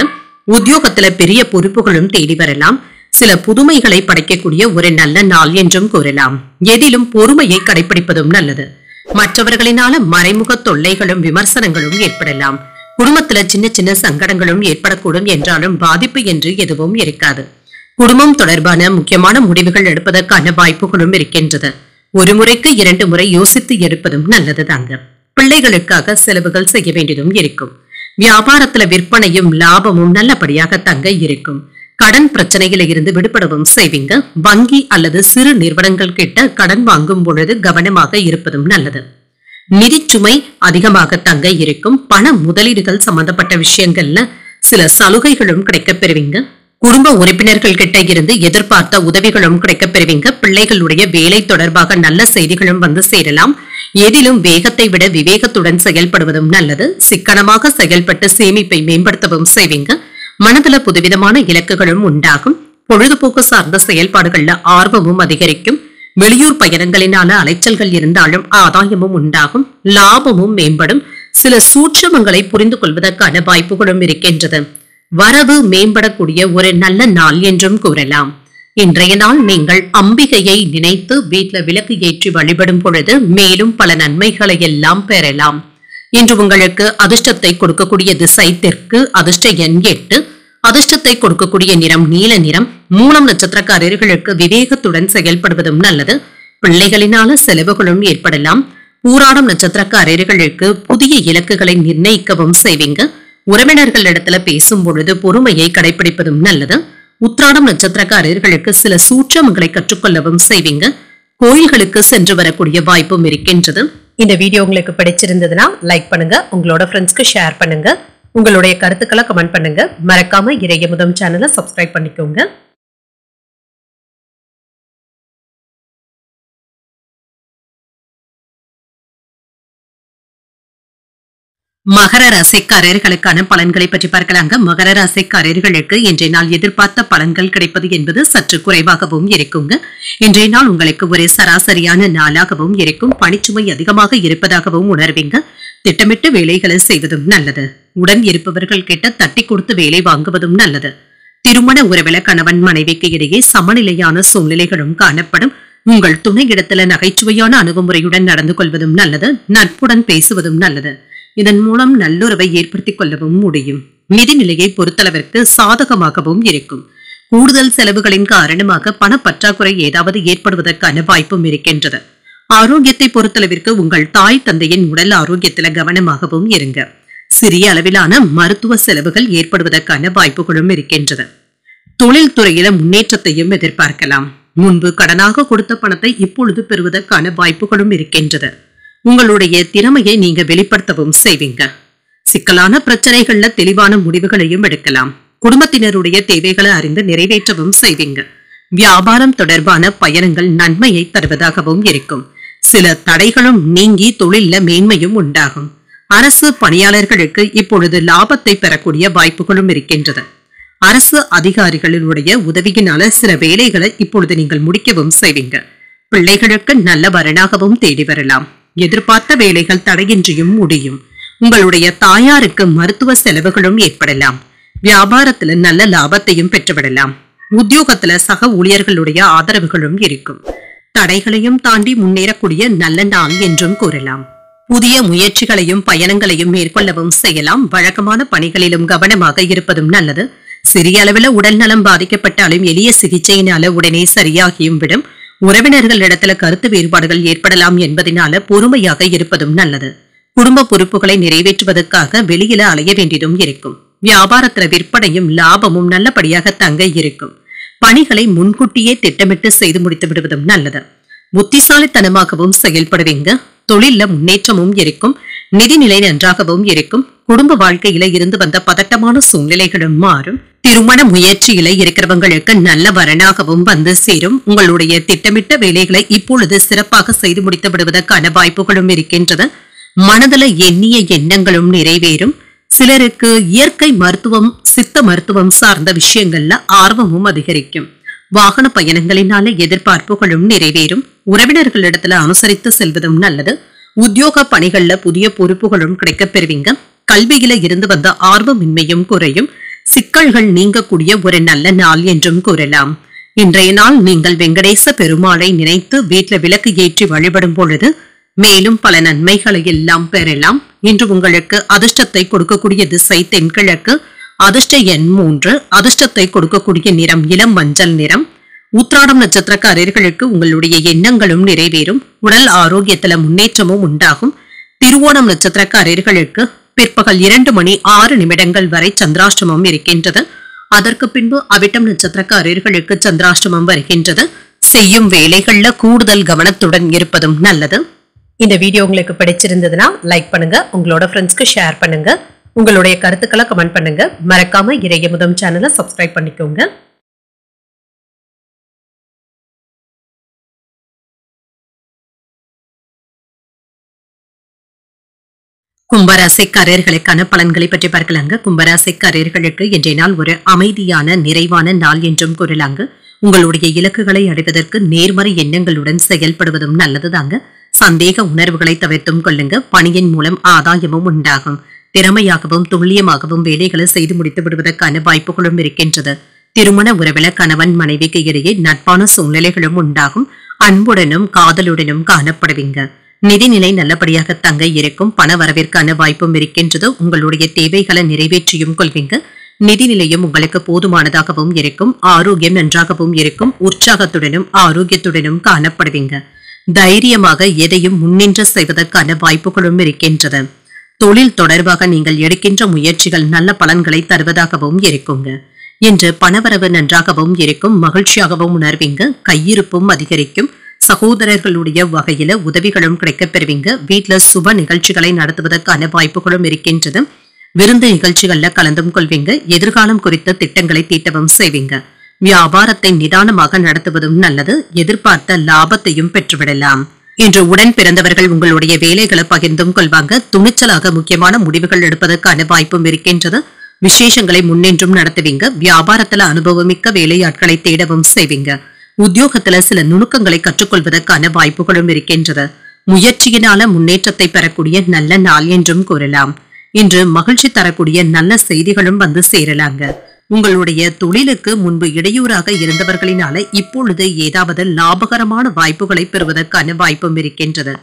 உத்தியோகத்துல பெரிய பொறுப்புகளும் தேடி வரலாம். சில புதுமைகளை படைக்கக்கூடிய ஒரு நல்ல நாள் என்றும் கூறலாம். எதிலும் பொறுமையை கடைபிடிப்பதும் நல்லது. மற்றவர்களினால மறைமுக தொல்லைகளும் விமர்சனங்களும் ஏற்படலாம். குடும்பத்துல சின்ன சின்ன சங்கடங்களும் ஏற்படக்கூடும் என்றாலும் பாதிப்பு என்று எதுவும் இருக்காது. குடும்பம் தொடர்பான முக்கியமான முடிவுகள் எடுப்பதற்கான வாய்ப்புகளும் இருக்கின்றது. ஒரு முறைக்கு 2 முறை யோசித்து எடுப்பதும் நல்லது தாங்க. பிள்ளைகளுக்காக செலவுகள் செய்ய வேண்டியதும் இருக்கும். வியாபாரத்துல விற்பனையும் லாபமும் நல்லபடியாக தங்க இருக்கும். கடன் பிரச்சனையில இருந்து விடுபடவும் செய்வீங்க. வங்கி அல்லது சிறு நிறுவனங்கள் கிட்ட கடன் வாங்கும் பொழுது கவனமாக இருப்பதும் நல்லது. நிதி சுமை அதிகமாக தங்க இருக்கும். பண முதலீடுகள் சம்பந்தப்பட்ட விஷயங்கள்ல சில சலுகைகளும் கிடைக்கப் பெறுவீங்க. குடும்ப உறுப்பினர்கள் கிட்ட இருந்து எதிர்பார்த்த உதவிகளும் கிடைக்கப் பெறுவீங்க. பிள்ளைகளுடைய வேலை தொடர்பாக நல்ல செய்திகளும் வந்து சேரலாம். எதிலும் வேகத்தை விட விவேகத்துடன் செயல்படுவதும் நல்லது. சிக்கனமாக செயல்பட்டு சேமிப்பை மேம்படுத்தவும் செய்வீங்க. மனதுல புதுவிதமான இலக்குகளும் உண்டாகும். பொழுதுபோக்கு சார்ந்த செயல்பாடுகள்ல ஆர்வமும் அதிகரிக்கும். வெளியூர் பயணங்களினால அலைச்சல்கள் இருந்தாலும் ஆதாயமும் உண்டாகும். லாபமும் மேம்படும். சில சூட்சமங்களை புரிந்து கொள்வதற்கான வாய்ப்புகளும் இருக்கின்றது. வரவு மேம்படக்கூடிய ஒரு நல்ல நாள் என்றும் கூறலாம். இன்றைய நாள் நீங்கள் அம்பிகையை நினைத்து வீட்டுல விளக்கு ஏற்றி வழிபடும் பொழுது மேலும் பல நன்மைகளை எல்லாம் பெறலாம். இன்று உங்களுக்கு அதிர்ஷ்டத்தை கொடுக்கக்கூடிய திசை தெற்கு. அதிர்ஷ்ட எண் 8. அதிர்ஷ்டத்தை கொடுக்கக்கூடிய நிறம் நீல நிறம். மூலம் நட்சத்திரக்காரர்களுக்கு விவேகத்துடன் செயல்படுவதும் நல்லது. பிள்ளைகளினால செலவுகளும் ஏற்படலாம். பூராடம் நட்சத்திரக்காரர்களுக்கு புதிய இலக்குகளை நிர்ணயிக்கவும் செய்வீங்க. உறவினர்களிடத்துல பேசும் பொழுது பொறுமையை கடைபிடிப்பதும் நல்லது. உத்திராடம் நட்சத்திரக்காரர்களுக்கு சில சூட்சமங்களை கற்றுக்கொள்ளவும் செய்வீங்க. கோயில்களுக்கு சென்று வரக்கூடிய வாய்ப்பும் இருக்கின்றது. இந்த வீடியோ உங்களுக்கு பிடிச்சிருந்ததுன்னா லைக் பண்ணுங்க. உங்களோட ஃப்ரெண்ட்ஸ்க்கு ஷேர் பண்ணுங்க. உங்களுடைய கருத்துக்களை கமெண்ட் பண்ணுங்க. மறக்காம இறையமுதம் சேனலை சப்ஸ்கிரைப் பண்ணிக்கோங்க. மகர ராசிக்காரர்களுக்கான பலன்களை பற்றி பார்க்கலாங்க. மகர ராசிக்காரர்களுக்கு இன்றைய நாள் எதிர்பார்த்த பலன்கள் கிடைப்பது என்பது சற்று குறைவாகவும் இருக்குங்க. இன்றைய நாள் உங்களுக்கு ஒரு சராசரியான நாளாகவும் இருக்கும். பணிச்சுமை அதிகமாக இருப்பதாகவும் உணர்வீங்க. திட்டமிட்டு வேலைகளை செய்வதும் நல்லது. உடன் இருப்பவர்கள் கிட்ட தட்டி கொடுத்து வேலை வாங்குவதும் நல்லது. திருமண உறவில கணவன் மனைவிக்கு இடையே சமநிலையான சூழ்நிலைகளும் காணப்படும். உங்கள் துணையிடத்துல நகைச்சுவையான அணுகுமுறையுடன் நடந்து கொள்வதும் நல்லது. நட்புடன் பேசுவதும் நல்லது. இதன் மூலம் நல்லுறவை ஏற்படுத்திக் கொள்ளவும் முடியும். நிதி நிலையை பொறுத்தளவிற்கு சாதகமாகவும் இருக்கும். கூடுதல் செலவுகளின் காரணமாக பணப்பற்றாக்குறை ஏதாவது ஏற்படுவதற்கான வாய்ப்பும் இருக்கின்றது. ஆரோக்கியத்தை பொறுத்தளவிற்கு உங்கள் தாய் தந்தையின் உடல் ஆரோக்கியத்தில கவனமாகவும் இருங்க. சிறிய அளவிலான மருத்துவ செலவுகள் ஏற்படுவதற்கான வாய்ப்புகளும் இருக்கின்றது. தொழில் துறையில முன்னேற்றத்தையும் எதிர்பார்க்கலாம். முன்பு கடனாக கொடுத்த பணத்தை இப்பொழுது பெறுவதற்கான வாய்ப்புகளும் இருக்கின்றது. உங்களுடைய திறமையை நீங்க வெளிப்படுத்தவும் செய்வீங்க. சிக்கலான பிரச்சனைகள்ல தெளிவான முடிவுகளையும் எடுக்கலாம். குடும்பத்தினருடைய தேவைகளை அறிந்து நிறைவேற்றவும் செய்வீங்க. வியாபாரம் தொடர்பான பயணங்கள் நன்மையை தருவதாகவும் இருக்கும். சில தடைகளும் நீங்கி தொழில மேன்மையும் உண்டாகும். அரசு பணியாளர்களுக்கு இப்பொழுது லாபத்தை பெறக்கூடிய வாய்ப்புகளும் இருக்கின்றது. அரசு அதிகாரிகளுடைய உதவியினால சில வேலைகளை இப்பொழுது நீங்கள் முடிக்கவும் செய்வீங்க. பிள்ளைகளுக்கு நல்ல வரனாகவும் தேடி வரலாம். எதிர்பார்த்த வேலைகள் தடையின்றியும் முடியும். உங்களுடைய தாயாருக்கு மருத்துவ செலவுகளும் ஏற்படலாம். வியாபாரத்துல நல்ல லாபத்தையும் பெற்றுவிடலாம். உத்தியோகத்துல சக ஊழியர்களுடைய ஆதரவுகளும் இருக்கும். தடைகளையும் தாண்டி முன்னேறக்கூடிய நல்ல நாள் என்றும் கூறலாம். புதிய முயற்சிகளையும் பயணங்களையும் மேற்கொள்ளவும் செய்யலாம். வழக்கமான பணிகளிலும் கவனமாக இருப்பதும் நல்லது. சிறிய அளவில் உடல் நலம் பாதிக்கப்பட்டாலும் எளிய சிகிச்சையினால உடனே சரியாகியும் விடும். உறவினர்களிடத்துல கருத்து வேறுபாடுகள் ஏற்படலாம் என்பதனால பொறுமையாக இருப்பதும் நல்லது. குடும்ப பொறுப்புகளை நிறைவேற்றுவதற்காக வெளியில அலைய வேண்டியதும் இருக்கும். வியாபாரத்துல விற்பனையும் லாபமும் நல்லபடியாக தங்க இருக்கும். பணிகளை முன்கூட்டியே திட்டமிட்டு செய்து முடித்து விடுவதும் நல்லது. புத்திசாலித்தனமாகவும் செயல்படுவீங்க. தொழில முன்னேற்றமும் இருக்கும். நிதிநிலை நன்றாகவும் இருக்கும். குடும்ப வாழ்க்கையில இருந்து வந்த பதட்டமான சூழ்நிலைகளும் மாறும். திருமண முயற்சியில இருக்கிறவங்களுக்கு நல்ல வரனாகவும் வந்து சேரும். உங்களுடைய திட்டமிட்ட வேலைகளை இப்பொழுது சிறப்பாக செய்து முடித்து விடுவதற்கான வாய்ப்புகளும் இருக்கின்றது. மனதில எண்ணிய எண்ணங்களும் நிறைவேறும். சிலருக்கு இயற்கை மருத்துவம், சித்த மருத்துவம் சார்ந்த விஷயங்கள்ல ஆர்வமும் அதிகரிக்கும். வாகன பயணங்களினால எதிர்பார்ப்புகளும் நிறைவேறும். உறவினர்களிடத்துல அனுசரித்து செல்வதும் நல்லது. உத்தியோக பணிகள்ல புதிய பொறுப்புகளும் கிடைக்கப் பெறுவீங்க. கல்வியில இருந்து வந்த ஆர்வமின்மையும் குறையும். சிக்கல்கள் நீங்கக்கூடிய ஒரு நல்ல நாள் என்றும் கூறலாம். இன்றைய நாள் நீங்கள் வெங்கடேச பெருமாளை நினைத்து வீட்டில் விளக்கு ஏற்றி வழிபடும் பொழுது மேலும் பல நன்மைகளை எல்லாம் பெறலாம். இன்று உங்களுக்கு அதிர்ஷ்டத்தை கொடுக்கக்கூடிய திசை தென்கிழக்கு. அதிர்ஷ்ட எண் 3. அதிர்ஷ்டத்தை கொடுக்கக்கூடிய நிறம் இளம் மஞ்சள் நிறம். உத்திராடம் நட்சத்திரக்காரர்களுக்கு உங்களுடைய எண்ணங்களும் நிறைவேறும். உடல் ஆரோக்கியத்துல முன்னேற்றமும் உண்டாகும். திருவோணம் நட்சத்திரக்காரர்களுக்கு பிற்பகல் 2:06 வரை சந்திராஷ்டமம் இருக்கின்றது. அதற்கு பின்பு அவிட்டம் நட்சத்திரக்காரர்களுக்கு சந்திராஷ்டமம் வருகின்றது. செய்யும் வேலைகள்ல கூடுதல் கவனத்துடன் இருப்பதும் நல்லது. இந்த வீடியோ உங்களுக்கு பிடிச்சிருந்ததுன்னா லைக் பண்ணுங்க. உங்களோட ஃப்ரெண்ட்ஸ்க்கு ஷேர் பண்ணுங்க. உங்களுடைய கருத்துக்களை கமெண்ட் பண்ணுங்க. மறக்காம இறையமுதம் சேனலை சப்ஸ்கிரைப் பண்ணிக்கோங்க. கும்பராசிக்காரர்களுக்கான பலன்களை பற்றி பார்க்கலாங்க. கும்பராசிக்காரர்களுக்கு இன்றைய நாள் ஒரு அமைதியான நிறைவான நாள் என்றும் கூறலாங்க. உங்களுடைய இலக்குகளை அடைவதற்கு நேர்மறை எண்ணங்களுடன் செயல்படுவதும் நல்லதுதாங்க. சந்தேக உணர்வுகளை தவிர்த்தும் கொள்ளுங்க. பணியின் மூலம் ஆதாயமும் உண்டாகும். திறமையாகவும் துல்லியமாகவும் வேலைகளை செய்து முடித்து விடுவதற்கான வாய்ப்புகளும் இருக்கின்றது. திருமண உறவில கணவன் மனைவிக்கு இடையே நட்பான சூழ்நிலைகளும் உண்டாகும். அன்புடனும் காதலுடனும் காணப்படுவீங்க. நிதிநிலை நல்லபடியாக தங்க இருக்கும். பண வரவிற்கான வாய்ப்பும் இருக்கின்றது. உங்களுடைய தேவைகளை நிறைவேற்றியும் கொள்வீங்க. நிதிநிலையும் உங்களுக்கு போதுமானதாகவும் இருக்கும். ஆரோக்கியம் நன்றாகவும் இருக்கும். உற்சாகத்துடனும் ஆரோக்கியத்துடனும் காணப்படுவீங்க. தைரியமாக எதையும் முன்னின்று செய்வதற்கான வாய்ப்புகளும் இருக்கின்றது. தொழில் தொடர்பாக நீங்கள் எடுக்கின்ற முயற்சிகள் நல்ல பலன்களை தருவதாகவும் இருக்குங்க. இன்று பணவரவு நன்றாகவும் இருக்கும். மகிழ்ச்சியாகவும் உணர்வீங்க. கையிருப்பும் அதிகரிக்கும். சகோதரர்களுடைய வகையில உதவிகளும் கிடைக்கப் பெறுவீங்க. வீட்டுல சுப நிகழ்ச்சிகளை நடத்துவதற்கான வாய்ப்புகளும் இருக்கின்றது. விருந்து நிகழ்ச்சிகள்ல கலந்தும் கொள்வீங்க. எதிர்காலம் குறித்த திட்டங்களை தீட்டவும் செய்வீங்க. வியாபாரத்தை நிதானமாக நடத்துவதும் நல்லது. எதிர்பார்த்த லாபத்தையும் பெற்றுவிடலாம். இன்று உடன் பிறந்தவர்கள் உங்களுடைய வேலைகளை பகிர்ந்தும் கொள்வாங்க. துணிச்சலாக முக்கியமான முடிவுகள் எடுப்பதற்கான வாய்ப்பும் இருக்கின்றது. விசேஷங்களை முன்னின்றும் நடத்துவீங்க. வியாபாரத்துல அனுபவமிக்க வேலையாட்களை தேடவும் செய்வீங்க. உத்தியோகத்துல சில நுணுக்கங்களை கற்றுக்கொள்வதற்கான வாய்ப்புகளும் இருக்கின்றது. முயற்சியினால முன்னேற்றத்தை பெறக்கூடிய நல்ல நாள் என்றும் கூறலாம். இன்று மகிழ்ச்சி தரக்கூடிய நல்ல செய்திகளும் வந்து சேரலாங்க. உங்களுடைய தொழிலுக்கு முன்பு இடையூறாக இருந்தவர்களினால இப்பொழுது ஏதாவது லாபகரமான வாய்ப்புகளை பெறுவதற்கான வாய்ப்பும் இருக்கின்றது.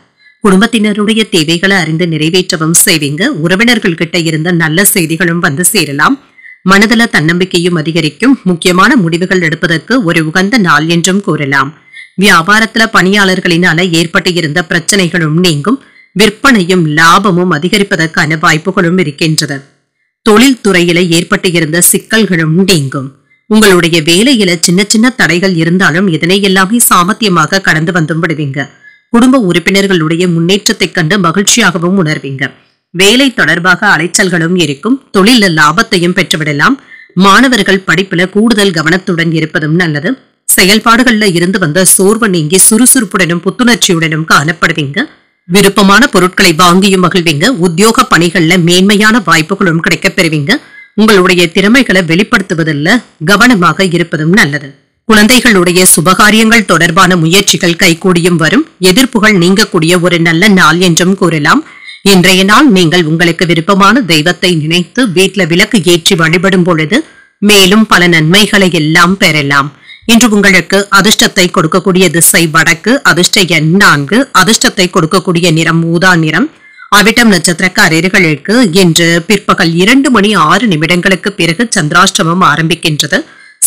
குடும்பத்தினருடைய தேவைகளை அறிந்து நிறைவேற்றவும் செய்வீங்க. உறவினர்கள் கிட்ட இருந்த நல்ல செய்திகளும் வந்து சேரலாம். மனதில தன்னம்பிக்கையும் அதிகரிக்கும். முக்கியமான முடிவுகள் எடுப்பதற்கு ஒரு உகந்த நாள் என்றும் கூறலாம். வியாபாரத்துல பணியாளர்களினால ஏற்பட்டு இருந்த பிரச்சனைகளும் நீங்கும். விற்பனையும் லாபமும் அதிகரிப்பதற்கான வாய்ப்புகளும் இருக்கின்றது. தொழில் துறையில ஏற்பட்டு இருந்த சிக்கல்களும் நீங்கும். உங்களுடைய வேலையில சின்ன சின்ன தடைகள் இருந்தாலும் இதனை எல்லாமே சாமர்த்தியமாக கடந்து வந்தும் விடுவீங்க. குடும்ப உறுப்பினர்களுடைய முன்னேற்றத்தை கண்டு மகிழ்ச்சியாகவும் உணர்வீங்க. வேலை தொடர்பாக அலைச்சல்களும் இருக்கும். தொழில லாபத்தையும் பெற்றுவிடலாம். மாணவர்கள் படிப்புல கூடுதல் கவனத்துடன் இருப்பதும் நல்லது. செயல்பாடுகள்ல இருந்து வந்த சோர்வு நீங்கி சுறுசுறுப்புடனும் புத்துணர்ச்சியுடனும் காணப்படுவீங்க. விருப்பமான பொருட்களை வாங்கியும் மகிழ்வீங்க. உத்தியோக பணிகள்ல மேன்மையான வாய்ப்புகளும் கிடைக்கப் பெறுவீங்க. உங்களுடைய திறமைகளை வெளிப்படுத்துவதில் கவனமாக இருப்பதும் நல்லது. குழந்தைகளுடைய சுபகாரியங்கள் தொடர்பான முயற்சிகள் கைகூடியும் வரும். எதிர்ப்புகள் நீங்கக்கூடிய ஒரு நல்ல நாள் என்றும் கூறலாம். இன்றைய நாள் நீங்கள் உங்களுக்கு விருப்பமான தெய்வத்தை நினைத்து வீட்டில் விளக்கு ஏற்றி வழிபடும் பொழுது மேலும் பல நன்மைகளை எல்லாம் பெறலாம். இன்று உங்களுக்கு அதிர்ஷ்டத்தை கொடுக்கக்கூடிய திசை வடக்கு, அதிர்ஷ்ட எண் 4, அதிர்ஷ்டத்தை கொடுக்கக்கூடிய நிறம் ஊதா நிறம். அவிட்டம் நட்சத்திரக்காரர்களுக்கு இன்று பிற்பகல் 2:06 பிறகு சந்திராஷ்டமம் ஆரம்பிக்கின்றது.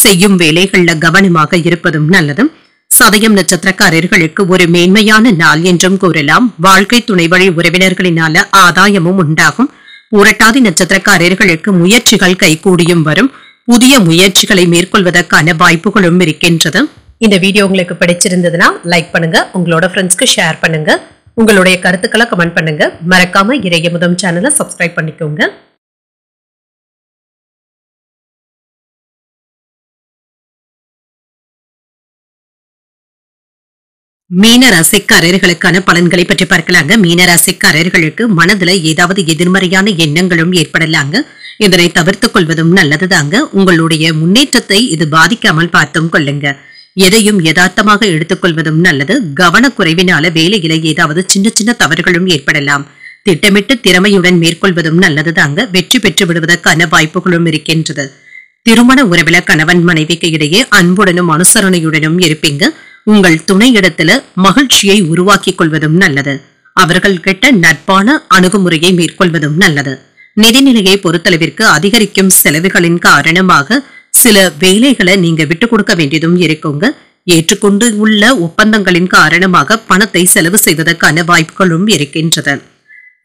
செய்யும் வேலைகள்ல கவனமாக இருப்பதும் நல்லது. சதயம் நட்சத்திரக்காரர்களுக்கு ஒரு மேன்மையான நாள் என்றும் கூறலாம். வாழ்க்கை துணை வழி உறவினர்களினால ஆதாயமும் உண்டாகும். புரட்டாதி நட்சத்திரக்காரர்களுக்கு முயற்சிகள் கைகூடியும் வரும். புதிய முயற்சிகளை மேற்கொள்வதற்கான வாய்ப்புகளும் இருக்கின்றது. இந்த வீடியோ உங்களுக்கு பிடிச்சிருந்ததுன்னா லைக் பண்ணுங்க, உங்களோட ஃப்ரெண்ட்ஸ்க்கு ஷேர் பண்ணுங்க, உங்களுடைய கருத்துக்களை கமெண்ட் பண்ணுங்க. மறக்காம இறையமுதம் சேனலை சப்ஸ்கிரைப் பண்ணிக்கோங்க. மீன ராசிக்காரர்களுக்கான பலன்களை பற்றி பார்க்கலாங்க. மீன ராசிக்காரர்களுக்கு மனதுல ஏதாவது எதிர்மறையான எண்ணங்களும் ஏற்படலாங்க. இதனை தவிர்த்துக் கொள்வதும் நல்லதுதாங்க. உங்களுடைய முன்னேற்றத்தை இது பாதிக்காமல் பார்த்தும் கொள்ளுங்க. எதையும் யதார்த்தமாக எடுத்துக்கொள்வதும் நல்லது. கவனக்குறைவினால வேலையில ஏதாவது சின்ன சின்ன தவறுகளும் ஏற்படலாம். திட்டமிட்டு திறமையுடன் மேற்கொள்வதும் நல்லதுதாங்க. வெற்றி பெற்று விடுவதற்கான வாய்ப்புகளும் இருக்கின்றது. திருமண உறவில கணவன் மனைவிக்கு இடையே அன்புடனும் அனுசரணையுடனும் இருப்பீங்க. உங்கள் துணையிடத்துல மகிழ்ச்சியை உருவாக்கிக் கொள்வதும் நல்லது. அவர்கள் கிட்ட நட்பான அணுகுமுறையை மேற்கொள்வதும் நல்லது. நிதிநிலையை பொறுத்தளவிற்கு அதிகரிக்கும் செலவுகளின் காரணமாக சில வேலைகளை நீங்க விட்டு கொடுக்க வேண்டியதும் இருக்குங்க. ஏற்றுக்கொண்டு உள்ள ஒப்பந்தங்களின் காரணமாக பணத்தை செலவு செய்வதற்கான வாய்ப்புகளும் இருக்கின்றது.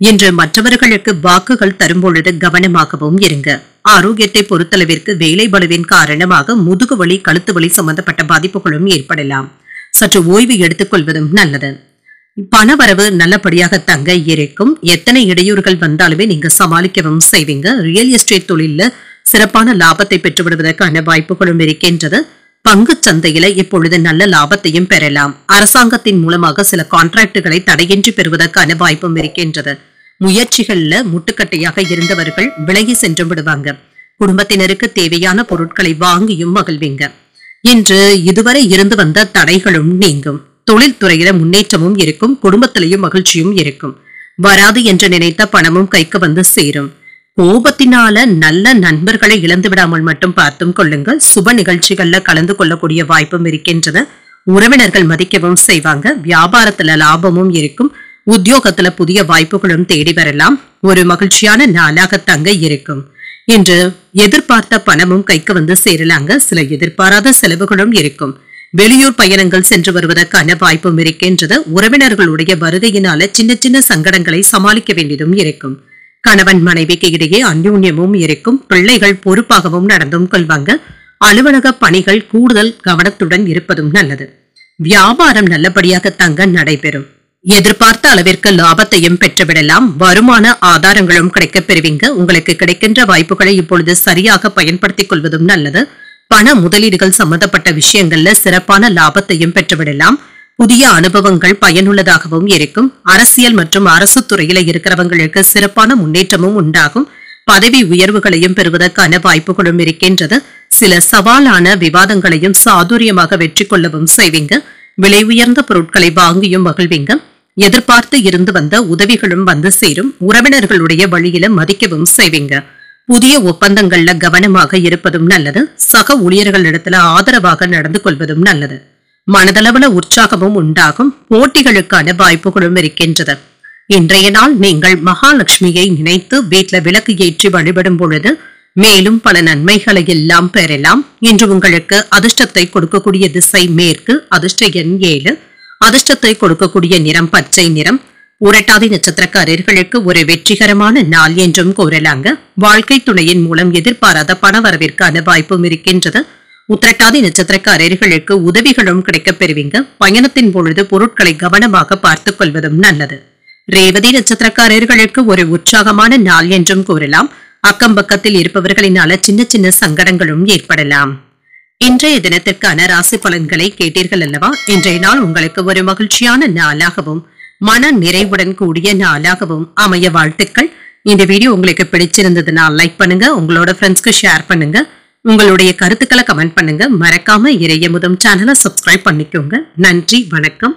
இன்று மற்றவர்களுக்கு வாக்குகள் தரும் பொழுது கவனமாகவும் இருங்க. ஆரோக்கியத்தை பொறுத்தளவிற்கு வேலை பளுவின் காரணமாக முதுகு வலி, கழுத்து வலி சம்பந்தப்பட்ட பாதிப்புகளும் ஏற்படலாம். சற்று ஓய்வு எடுத்துக் கொள்வதும் நல்லது. பணவரவு நல்லபடியாக தங்க இருக்கும். எத்தனை இடையூறுகள் வந்தாலுமே நீங்க சமாளிக்கவும் செய்வீங்க. ரியல் எஸ்டேட் தொழில சிறப்பான லாபத்தை பெற்று விடுவதற்கான வாய்ப்புகளும் இருக்கின்றது. பங்கு சந்தையில இப்பொழுது நல்ல லாபத்தையும் பெறலாம். அரசாங்கத்தின் மூலமாக சில கான்ட்ராக்டுகளை தடையின்றி பெறுவதற்கான வாய்ப்பும் இருக்கின்றது. முயற்சிகள்ல முட்டுக்கட்டையாக இருந்தவர்கள் விலகி சென்று விடுவாங்க. குடும்பத்தினருக்கு தேவையான பொருட்களை வாங்கியும் மகிழ்வீங்க. இன்று இதுவரை இருந்து வந்த தடைகளும் நீங்கும். தொழில்துறையில முன்னேற்றமும் இருக்கும். குடும்பத்திலையும் மகிழ்ச்சியும் இருக்கும். வராது என்று நினைத்த பணமும் கைக்கு வந்து சேரும். கோபத்தினால நல்ல நண்பர்களை இழந்து விடாமல் மட்டும் பார்த்தும் கொள்ளுங்கள். சுப நிகழ்ச்சிகள்ல கலந்து கொள்ளக்கூடிய வாய்ப்பும் இருக்கின்றது. உறவினர்கள் மதிக்கவும் செய்வாங்க. வியாபாரத்துல லாபமும் இருக்கும். உத்தியோகத்துல புதிய வாய்ப்புகளும் தேடி வரலாம். ஒரு மகிழ்ச்சியான நாளாக தங்க இருக்கும். இன்று எதிர்பார்த்த பணமும் கைக்கு வந்து சேரலாங்க. சில எதிர்பாராத செலவுகளும் இருக்கும். வெளியூர் பயணங்கள் சென்று வருவதற்கான வாய்ப்பும் இருக்கின்றது. உறவினர்களுடைய வருகையினால சின்ன சின்ன சங்கடங்களை சமாளிக்க வேண்டியதும் இருக்கும். கணவன் மனைவிக்கு இடையே அந்யோன்யமும் இருக்கும். பிள்ளைகள் பொறுப்பாகவும் நடந்தும் கொள்வாங்க. அலுவலக பணிகள் கூடுதல் கவனத்துடன் இருப்பதும் நல்லது. வியாபாரம் நல்லபடியாக தங்க நடைபெறும். எதிர்பார்த்த அளவிற்கு லாபத்தையும் பெற்றுவிடலாம். வருமான ஆதாரங்களும் கிடைக்கப் பெறுவீங்க. உங்களுக்கு கிடைக்கின்ற வாய்ப்புகளை இப்பொழுது சரியாக பயன்படுத்திக் கொள்வதும் நல்லது. பண முதலீடுகள் சம்பந்தப்பட்ட விஷயங்கள்ல சிறப்பான லாபத்தையும் பெற்றுவிடலாம். புதிய அனுபவங்கள் பயனுள்ளதாகவும் இருக்கும். அரசியல் மற்றும் அரசு துறையில இருக்கிறவங்களுக்கு சிறப்பான முன்னேற்றமும் உண்டாகும். பதவி உயர்வுகளையும் பெறுவதற்கான வாய்ப்புகளும் இருக்கின்றது. சில சவாலான விவாதங்களையும் சாதுரியமாக வெற்றி கொள்ளவும் செய்வீங்க. விலை உயர்ந்த பொருட்களை வாங்கியும் மகிழ்வீங்க. எதிர்பார்த்து இருந்து வந்த உதவிகளும் வந்து சேரும். உறவினர்களுடைய வழியில மதிக்கவும் செய்வீங்க. புதிய ஒப்பந்தங்கள்ல கவனமாக இருப்பதும் நல்லது. சக ஊழியர்களிடத்துல ஆதரவாக நடந்து கொள்வதும் நல்லது. மனதளவுல உற்சாகமும் உண்டாகும். போட்டிகளுக்கான வாய்ப்புகளும் இருக்கின்றது. இன்றைய நாள் நீங்கள் மகாலட்சுமியை நினைத்து வீட்டுல விளக்கு ஏற்றி வழிபடும் பொழுது மேலும் பல நன்மைகளை எல்லாம் பெறலாம். இன்று உங்களுக்கு அதிர்ஷ்டத்தை கொடுக்கக்கூடிய திசை மேற்கு, அதிர்ஷ்ட எண் 7, அதிர்ஷ்டத்தை கொடுக்கக்கூடிய நிறம் பச்சை நிறம். புரட்டாதி நட்சத்திரக்காரர்களுக்கு ஒரு வெற்றிகரமான நாள் என்றும் கூறலாங்க. வாழ்க்கை துணையின் மூலம் எதிர்பாராத பணவரவிற்கான வாய்ப்பும் இருக்கின்றது. உத்திரட்டாதி நட்சத்திரக்காரர்களுக்கு உதவிகளும் கிடைக்கப் பெறுவீங்க. பயணத்தின் பொழுது பொருட்களை கவனமாக பார்த்துக் கொள்வதும் நல்லது. ரேவதி நட்சத்திரக்காரர்களுக்கு ஒரு உற்சாகமான நாள் என்றும் கூறலாம். அக்கம் பக்கத்தில் இருப்பவர்களினால சின்ன சின்ன சங்கடங்களும் ஏற்படலாம். இன்றைய தினத்திற்கான ராசி பலன்களை கேட்டீர்கள் அல்லவா? இன்றைய நாள் உங்களுக்கு ஒரு மகிழ்ச்சியான நாளாகவும் மன நிறைவுடன் கூடிய நாளாகவும் அமைய வாழ்த்துக்கள். இந்த வீடியோ உங்களுக்கு பிடிச்சிருந்ததுன்னா லைக் பண்ணுங்க, உங்களோட ஃப்ரெண்ட்ஸ்க்கு ஷேர் பண்ணுங்க, உங்களுடைய கருத்துக்களை கமெண்ட் பண்ணுங்க. மறக்காம இறையமுதம் சேனலை சப்ஸ்கிரைப் பண்ணிக்கோங்க. நன்றி, வணக்கம்.